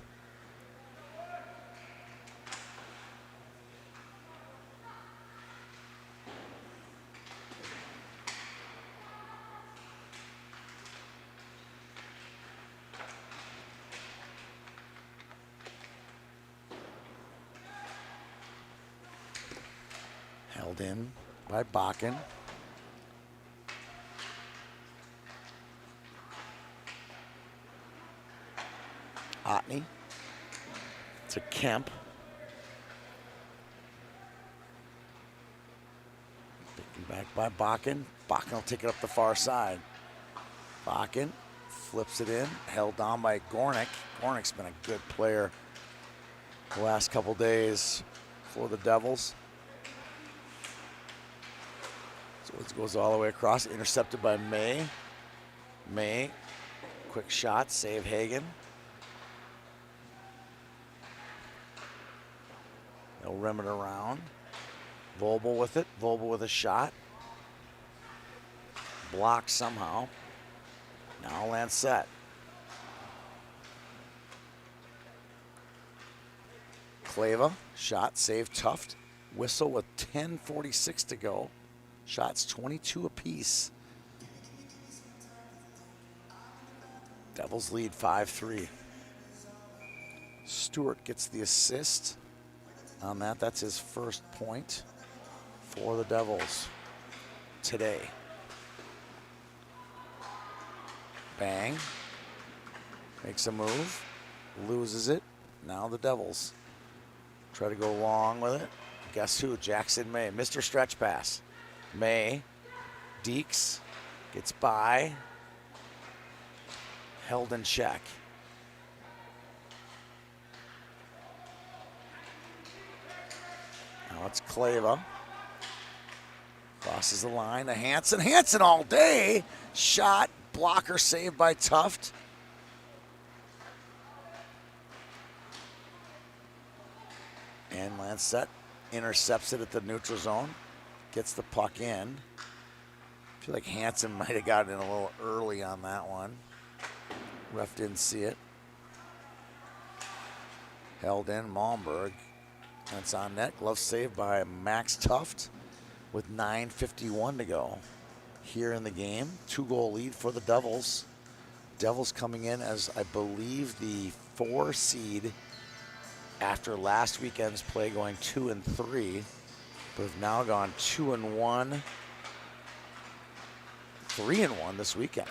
Held in by Bakken. Otney to Kemp. Taken back by Bakken. Bakken will take it up the far side. Bakken flips it in, held down by Gornick. Gornick's been a good player the last couple days for the Devils. So it goes all the way across, intercepted by May. May, quick shot, save Hagen. They'll rim it around. Vogel with it. Vogel with a shot. Blocked somehow. Now Lancette. Kleva, shot, save, Tuft. Whistle with 10:46 to go. Shots 22 apiece. Devils lead 5-3. Stewart gets the assist on that. That's his first point for the Devils today. Bang. Makes a move. Loses it. Now the Devils try to go long with it. Guess who? Jackson May. Mr. Stretch Pass. May. Deeks gets by. Held in check. Now it's Kleva. Crosses the line to Hansen. Hansen all day. Shot. Blocker saved by Tuft. And Lancette intercepts it at the neutral zone. Gets the puck in. I feel like Hansen might have gotten in a little early on that one. Ref didn't see it. Held in Malmberg. That's on net. Glove saved by Max Tuft with 9:51 to go here in the game. 2-goal lead for the Devils. Devils coming in as, I believe, the 4 seed after last weekend's play, going 2-3, but have now gone 2-1, 3-1 this weekend.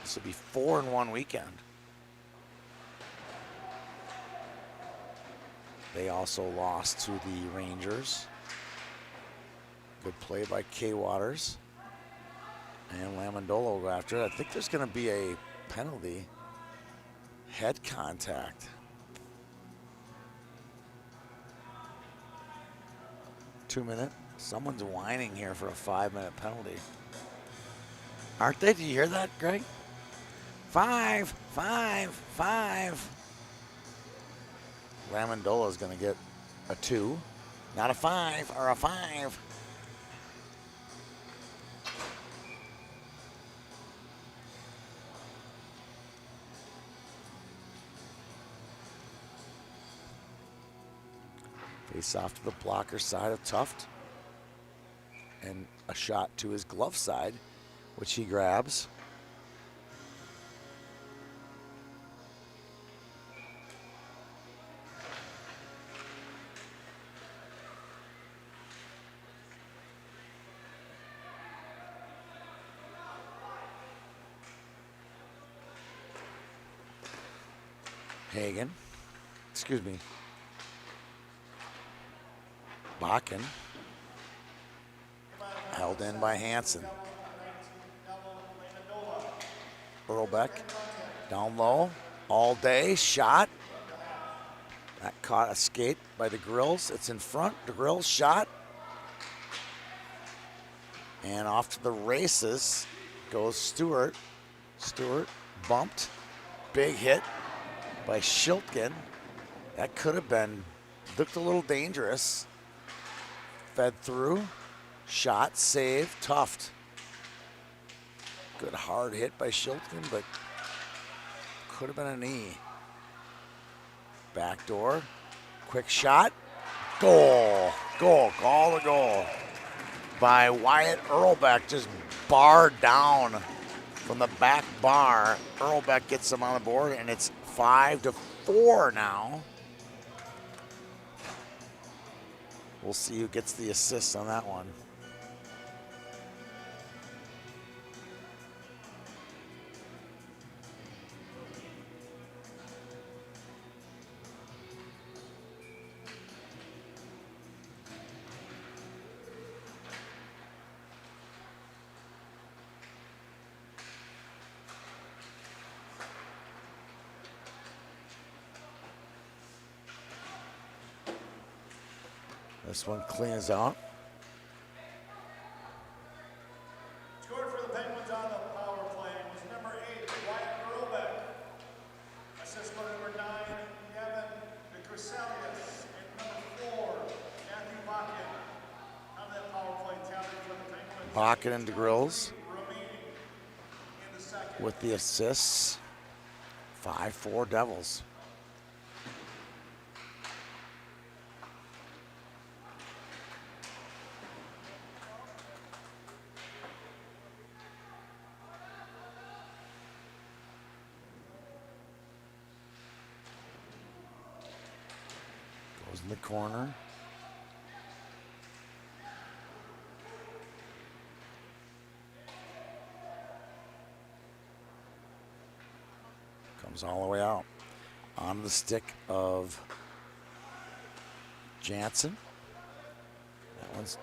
This will be 4-1 weekend. They also lost to the Rangers. Good play by K. Waters. And Lamandolo will go after it. I think there's going to be a penalty. Head contact. 2 minute. Someone's whining here for a 5-minute penalty. Aren't they? Did you hear that, Greg? 5, 5, 5. Lamandolo is going to get a 2, not a 5 or a 5. Face off to the blocker side of Tuft. And a shot to his glove side, which he grabs. Hagen. Excuse me. Bakken. Held in by Hansen. Earlbeck down low. All day. Shot. That caught a skate by the Grills. It's in front. The Grills shot. And off to the races goes Stewart. Stewart bumped. Big hit by Schiltgen. That could have been, looked a little dangerous. Fed through. Shot, save, Tuft. Good hard hit by Schiltgen, but could have been a knee. Backdoor. Quick shot. Goal. Goal. Call the goal by Wyatt Earlbeck. Just barred down from the back bar. Earlbeck gets him on the board, and it's 5-4 now. We'll see who gets the assist on that one. This one cleans out.
Scored for the Penguins on the power play was number 8, Wyatt Earlbeck. Assist for number 9, Gavin Creselius. And number 4, Matthew Bakken. On that power play tallied for the Penguins.
Bakken and DeGrills with the assists. 5-4 Devils. In the corner. Comes all the way out. On the stick of Jansen. That one's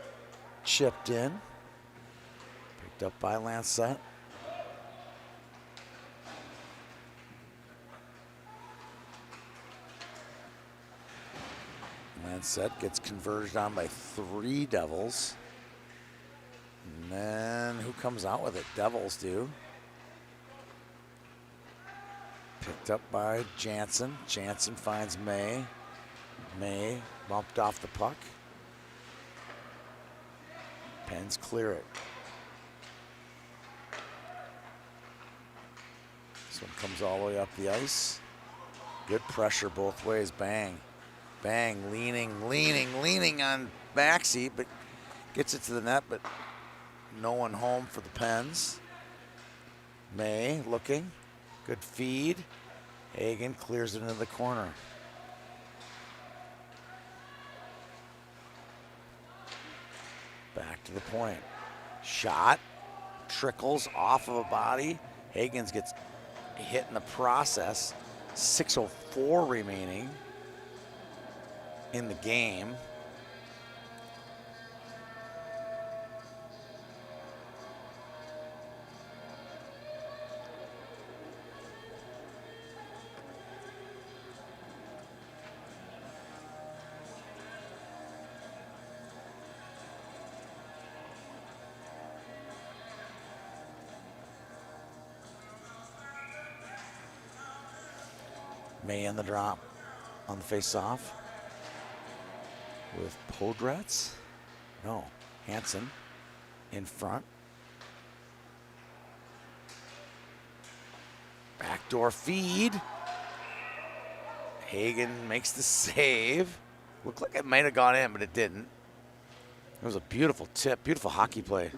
chipped in. Picked up by Lancette. Lancette gets converged on by 3 Devils. And then who comes out with it? Devils do. Picked up by Jansen. Jansen finds May. May bumped off the puck. Pens clear it. This one comes all the way up the ice. Good pressure both ways. Bang. Bang, leaning on Maxey, but gets it to the net, but no one home for the Pens. May looking, good feed. Hagen clears it into the corner. Back to the point. Shot, trickles off of a body. Hagens gets hit in the process. 6:04 remaining in the game. May in the drop on the face-off with Podratz. No, Hansen in front. Backdoor feed. Hagen makes the save. Looked like it might have gone in, but it didn't. It was a beautiful tip, beautiful hockey play.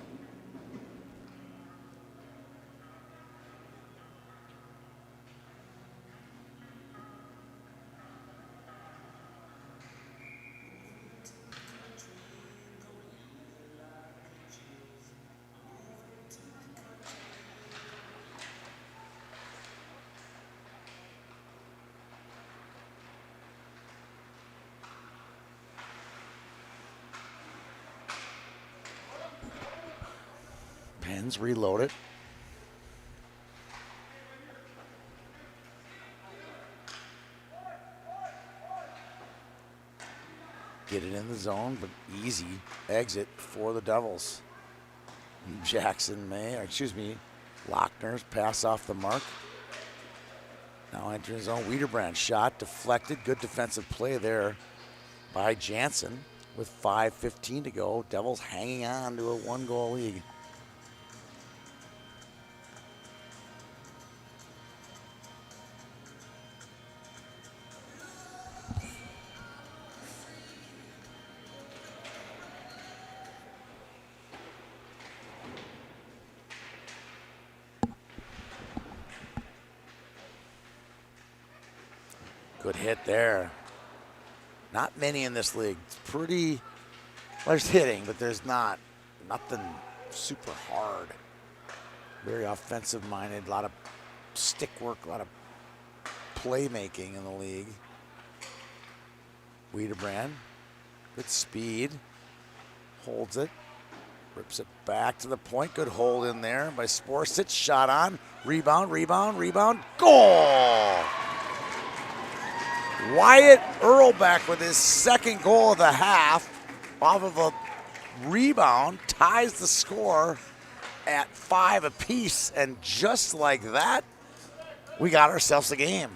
Pens reload it. Get it in the zone, but easy exit for the Devils. Lochner's pass off the mark. Now entering his own. Wiederbrand shot deflected. Good defensive play there by Jansen with 5:15 to go. Devils hanging on to a 1-goal lead. Good hit there. Not many in this league. It's pretty, there's hitting, but there's nothing super hard. Very offensive minded, a lot of stick work, a lot of playmaking in the league. Wiederbrand, good speed, holds it, rips it back to the point. Good hold in there by Sporsic, shot on, rebound, goal! Wyatt Earlbeck with his second goal of the half off of a rebound ties the score at 5 apiece, and just like that, we got ourselves a game.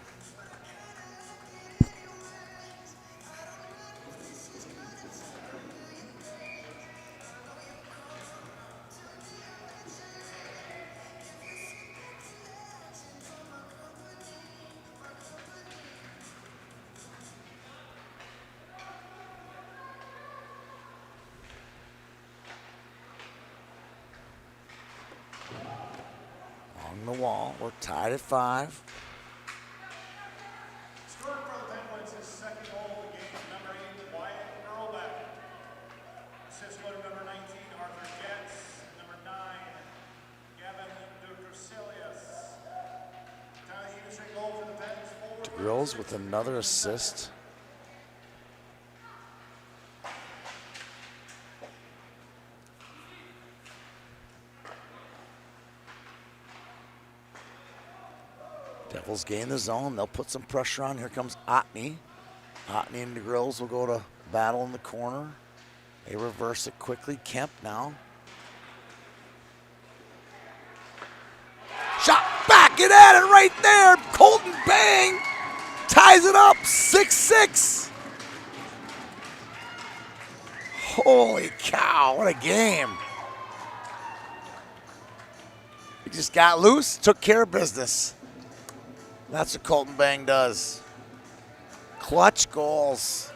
The wall. We're tied at 5.
Scoring for the Penguins, his second goal of the game, number 8, Wyatt Earlbeck. Assist winner, number 19, Arthur Getz. Number 9, Gavin Dutrasilius. Tyler Hughes, goal for the Pens.
Grills with another assist. Devils gain the zone. They'll put some pressure on. Here comes Otney. Otney and the Grills will go to battle in the corner. They reverse it quickly. Kemp now. Shot back and at it right there. Colton Bang ties it up. 6-6. Holy cow, what a game. He just got loose, took care of business. That's what Colton Bang does. Clutch goals.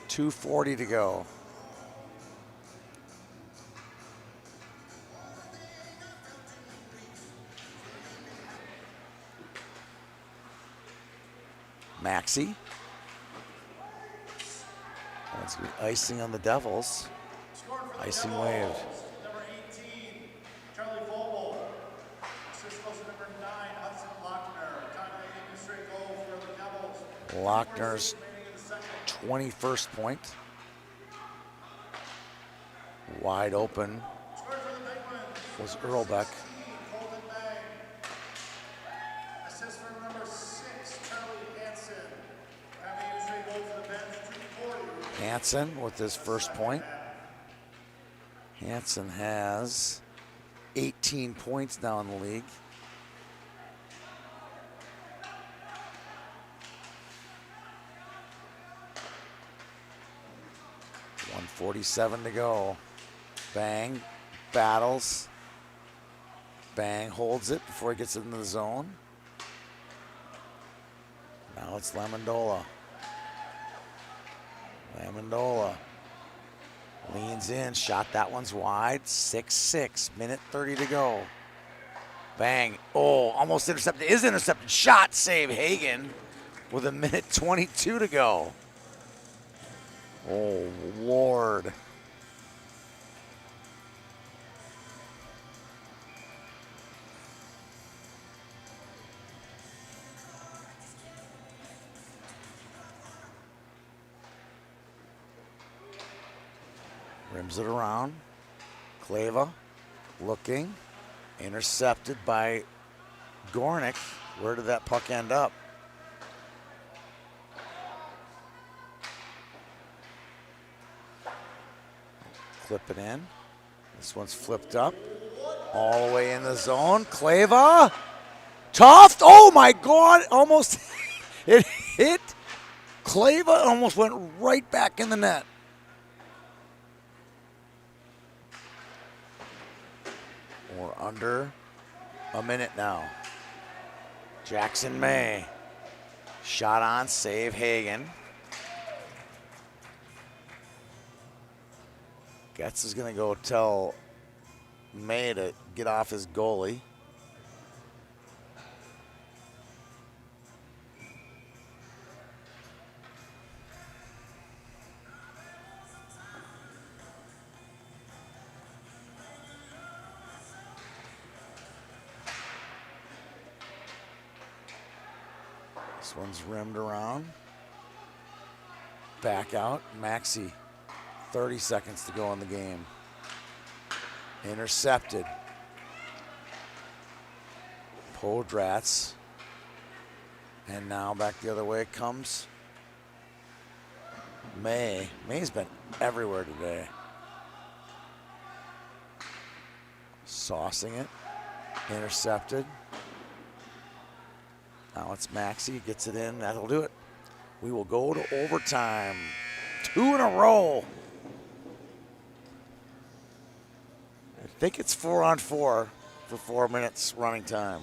2:40 to go. Maxey. That's going to be icing on the Devils. Icing wave.
Number 18, Charlie Vogel. Assist goes to number 9, Hudson Lochner. Time to aim a straight goal for the Devils.
Lochner's 21st point. Wide open was Earlbeck.
Colton Bang. Assist for number 6, Charlie Hansen. Time to aim a straight goal for the Pens. 2:40.
Hansen with his first point. Hansen has 18 points now in the league. .147 to go. Bang battles. Bang holds it before he gets into the zone. Now it's Lamondola. Lamondola leans in, shot, that one's wide. 6-6, minute 30 to go. Bang, oh, almost intercepted, is intercepted. Shot, save Hagen with a minute 22 to go. Oh, Lord. Rims it around. Kleva looking. Intercepted by Gornick. Where did that puck end up? Flip it in. This one's flipped up. All the way in the zone. Kleva. Toft. Oh my God. Almost. It hit Kleva. Almost went right back in the net. We're under a minute now. Jackson May. Shot on. Save Hagen. Getz is going to go tell May to get off his goalie. This one's rimmed around. Back out. Maxey. 30 seconds to go in the game. Intercepted. Podratz. And now back the other way comes May. May's been everywhere today. Saucing it. Intercepted. Now it's Maxey. Gets it in. That'll do it. We will go to overtime. 2 in a row. I think it's 4-on-4 for 4 minutes running time.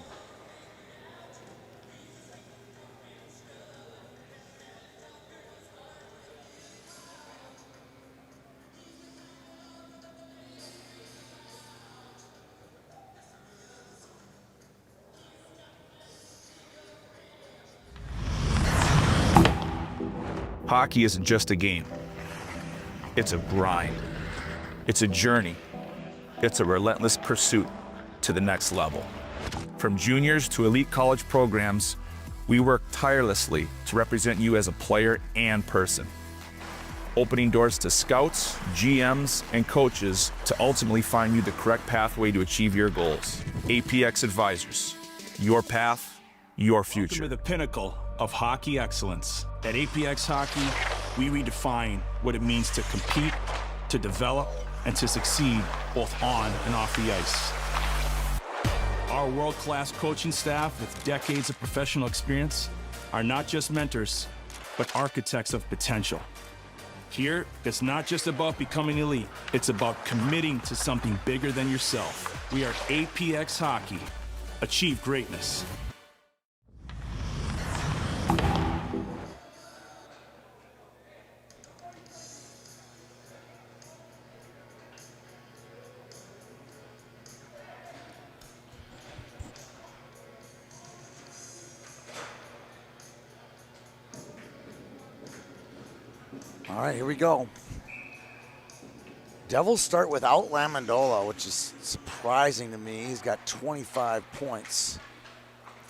Hockey isn't just a game. It's a grind. It's a journey. It's a relentless pursuit to the next level. From juniors to elite college programs, we work tirelessly to represent you as a player and person, opening doors to scouts, GMs, and coaches to ultimately find you the correct pathway to achieve your goals. APX Advisors, your path, your future.
Welcome to the pinnacle of hockey excellence. At APX Hockey, we redefine what it means to compete, to develop, and to succeed both on and off the ice. Our world-class coaching staff with decades of professional experience are not just mentors, but architects of potential. Here, it's not just about becoming elite, it's about committing to something bigger than yourself. We are APX Hockey. Achieve greatness.
All right, here we go. Devils start without Lamandola, which is surprising to me. He's got 25 points.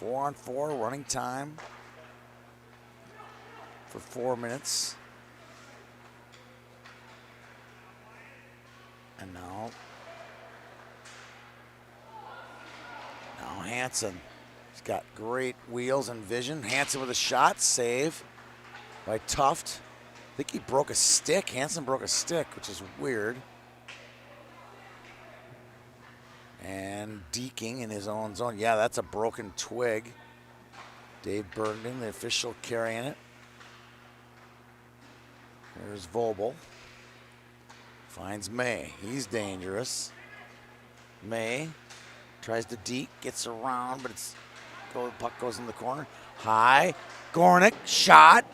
4-on-4 running time for 4 minutes. And now Hansen. He's got great wheels and vision. Hansen with a shot, save by Tuft. I think he broke a stick. Hansen broke a stick, which is weird. And deking in his own zone. Yeah, that's a broken twig. Dave Bergman, the official, carrying it. There's Vobel. Finds May. He's dangerous. May tries to deke, gets around, but the puck goes in the corner. High. Gornick, shot.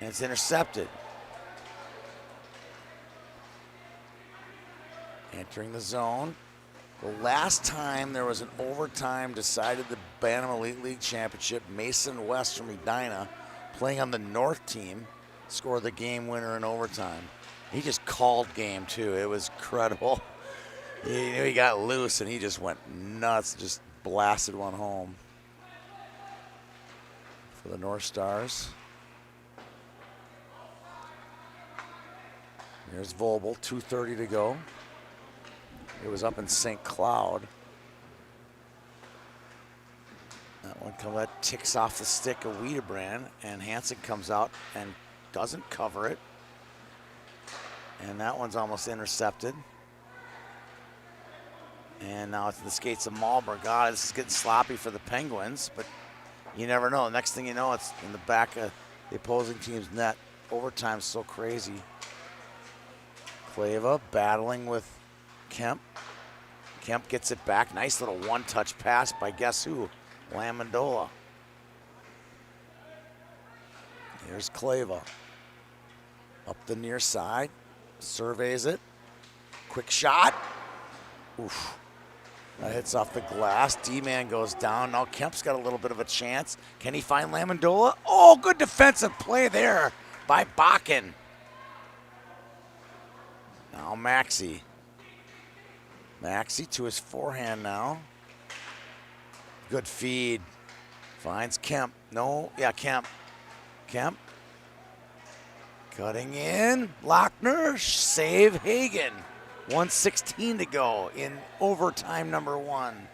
And it's intercepted. Entering the zone. The last time there was an overtime decided the Bantam Elite League Championship, Mason West from Edina, playing on the North team, scored the game winner in overtime. He just called game too. It was incredible. He knew he got loose and he just went nuts, just blasted one home for the North Stars. There's Vobel, 2:30 to go. It was up in St. Cloud. That ticks off the stick of Wiedebrand, and Hansen comes out and doesn't cover it. And that one's almost intercepted. And now it's the skates of Malberg. God, this is getting sloppy for the Penguins, but you never know. Next thing you know, it's in the back of the opposing team's net. Overtime's so crazy. Kleva battling with Kemp. Kemp gets it back. Nice little one-touch pass by guess who? Lamandola. Here's Kleva. Up the near side. Surveys it. Quick shot. Oof. That hits off the glass. D-man goes down. Now Kemp's got a little bit of a chance. Can he find Lamandola? Oh, good defensive play there by Bakken. Now Maxey. Maxey to his forehand now. Good feed. Finds Kemp. No, yeah, Kemp. Kemp. Cutting in. Lochner. Save Hagen. 1:16 to go in overtime number 1.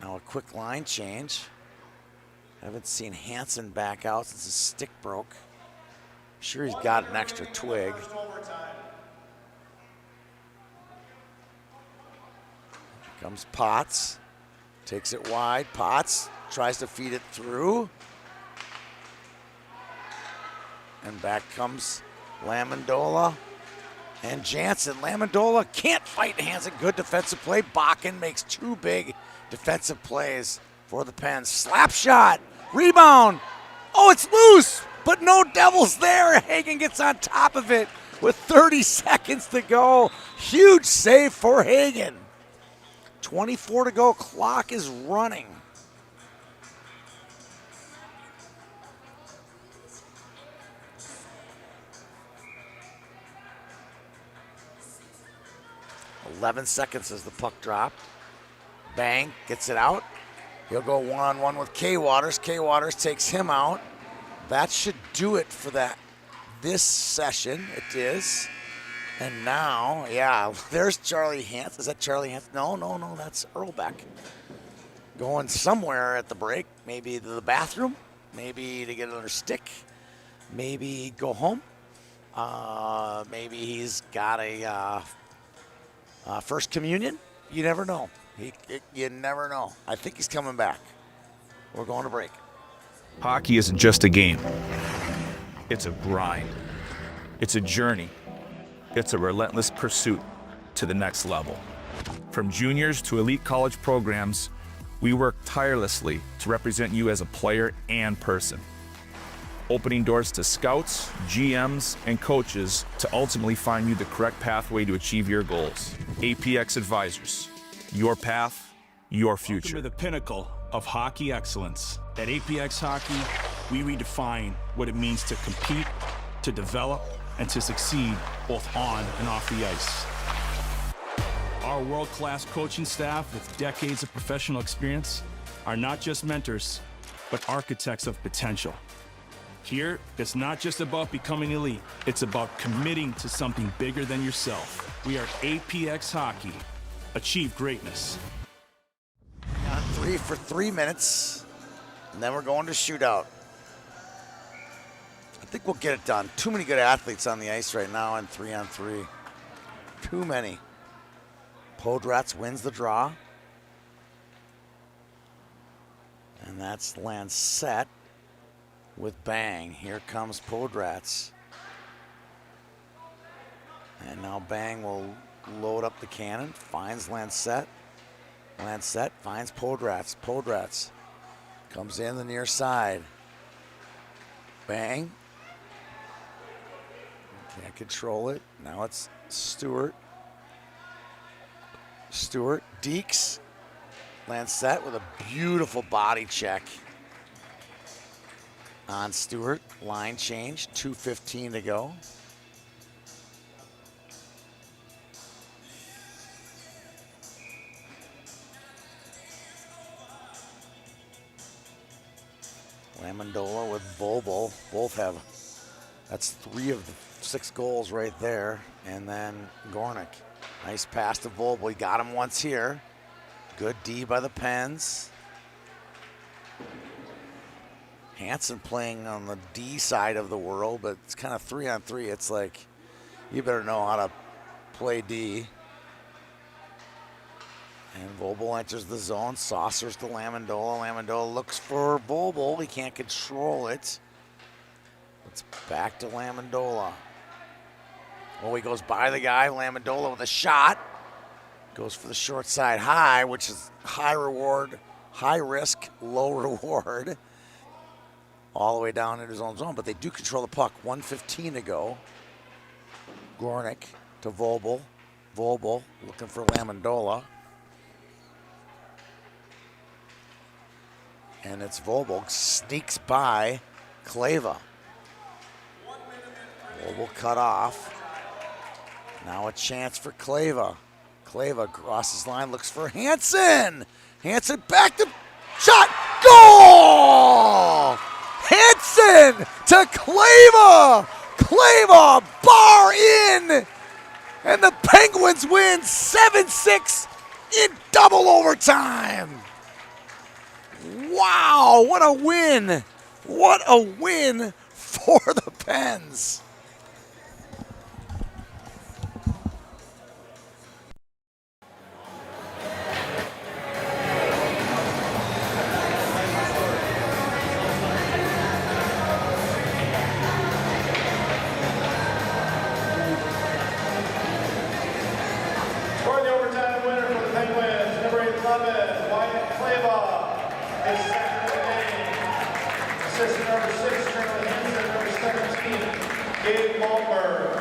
Now a quick line change. Haven't seen Hansen back out since his stick broke. Sure he's got an extra twig. Here comes Potts. Takes it wide. Potts tries to feed it through. And back comes Lamandola and Jansen. Lamandola can't fight Hansen. Good defensive play. Bakken makes 2 big defensive plays for the Pens. Slap shot. Rebound. Oh, it's loose, but no Devils there. Hagen gets on top of it with 30 seconds to go. Huge save for Hagen. 24 to go. Clock is running. .11 seconds as the puck dropped. Bang, gets it out. He'll go one-on-one with K. Waters. K. Waters takes him out. That should do it for this session. It is. And now, yeah, there's Charlie Hansen. Is that Charlie Hansen? No, that's Earlbeck. Going somewhere at the break. Maybe to the bathroom. Maybe to get another stick. Maybe go home. Maybe he's got a first communion. You never know. You never know. I think he's coming back. We're going to break.
Hockey isn't just a game. It's a grind. It's a journey. It's a relentless pursuit to the next level. From juniors to elite college programs, we work tirelessly to represent you as a player and person. Opening doors to scouts, GMs, and coaches to ultimately find you the correct pathway to achieve your goals. APX Advisors. Your path, your future.
Welcome to the pinnacle of hockey excellence. At APX Hockey, we redefine what it means to compete, to develop, and to succeed both on and off the ice. Our world-class coaching staff with decades of professional experience are not just mentors, but architects of potential. Here, it's not just about becoming elite, it's about committing to something bigger than yourself. We are APX Hockey. Achieve greatness.
On 3 for 3 minutes, and then we're going to shootout. I think we'll get it done. Too many good athletes on the ice right now in 3-on-3. Too many. Podratz wins the draw. And that's Lancet with Bang. Here comes Podratz. And now Bang will load up the cannon, finds Lancet. Lancet finds Podratz. Podratz comes in the near side. Bang. Can't control it. Now it's Stewart. Stewart, Deeks. Lancet with a beautiful body check on Stewart. Line change, 2:15 to go. Lamandola with Vobel. Both have That's 3 of the 6 goals right there. And then Gornick. Nice pass to Volbel. He got him once here. Good D by the Pens. Hansen playing on the D side of the world, but it's kind of 3-on-3. It's like, you better know how to play D. And Volbel enters the zone, saucers to Lamendola. Lamendola looks for Volbel. He can't control it. It's back to Lamendola. Oh, he goes by the guy. Lamendola with a shot. Goes for the short side high, which is high reward, high risk, low reward. All the way down into his own zone, but they do control the puck. 1:15 to go. Gornick to Volbel. Volbel looking for Lamendola. And it's Volbel sneaks by Kleva. Volbel cut off. Now a chance for Kleva. Kleva crosses line, looks for Hansen. Hansen back to shot. Goal! Hansen to Kleva. Kleva bar in. And the Penguins win 7-6 in double overtime. Wow, what a win. What a win for the Pens.
Scoring the overtime winner for the Penguins, number 11, Wyatt Kleva, his second of the game. Assistant number 6, Charlie Hansen, number 17, Gabe Malmberg.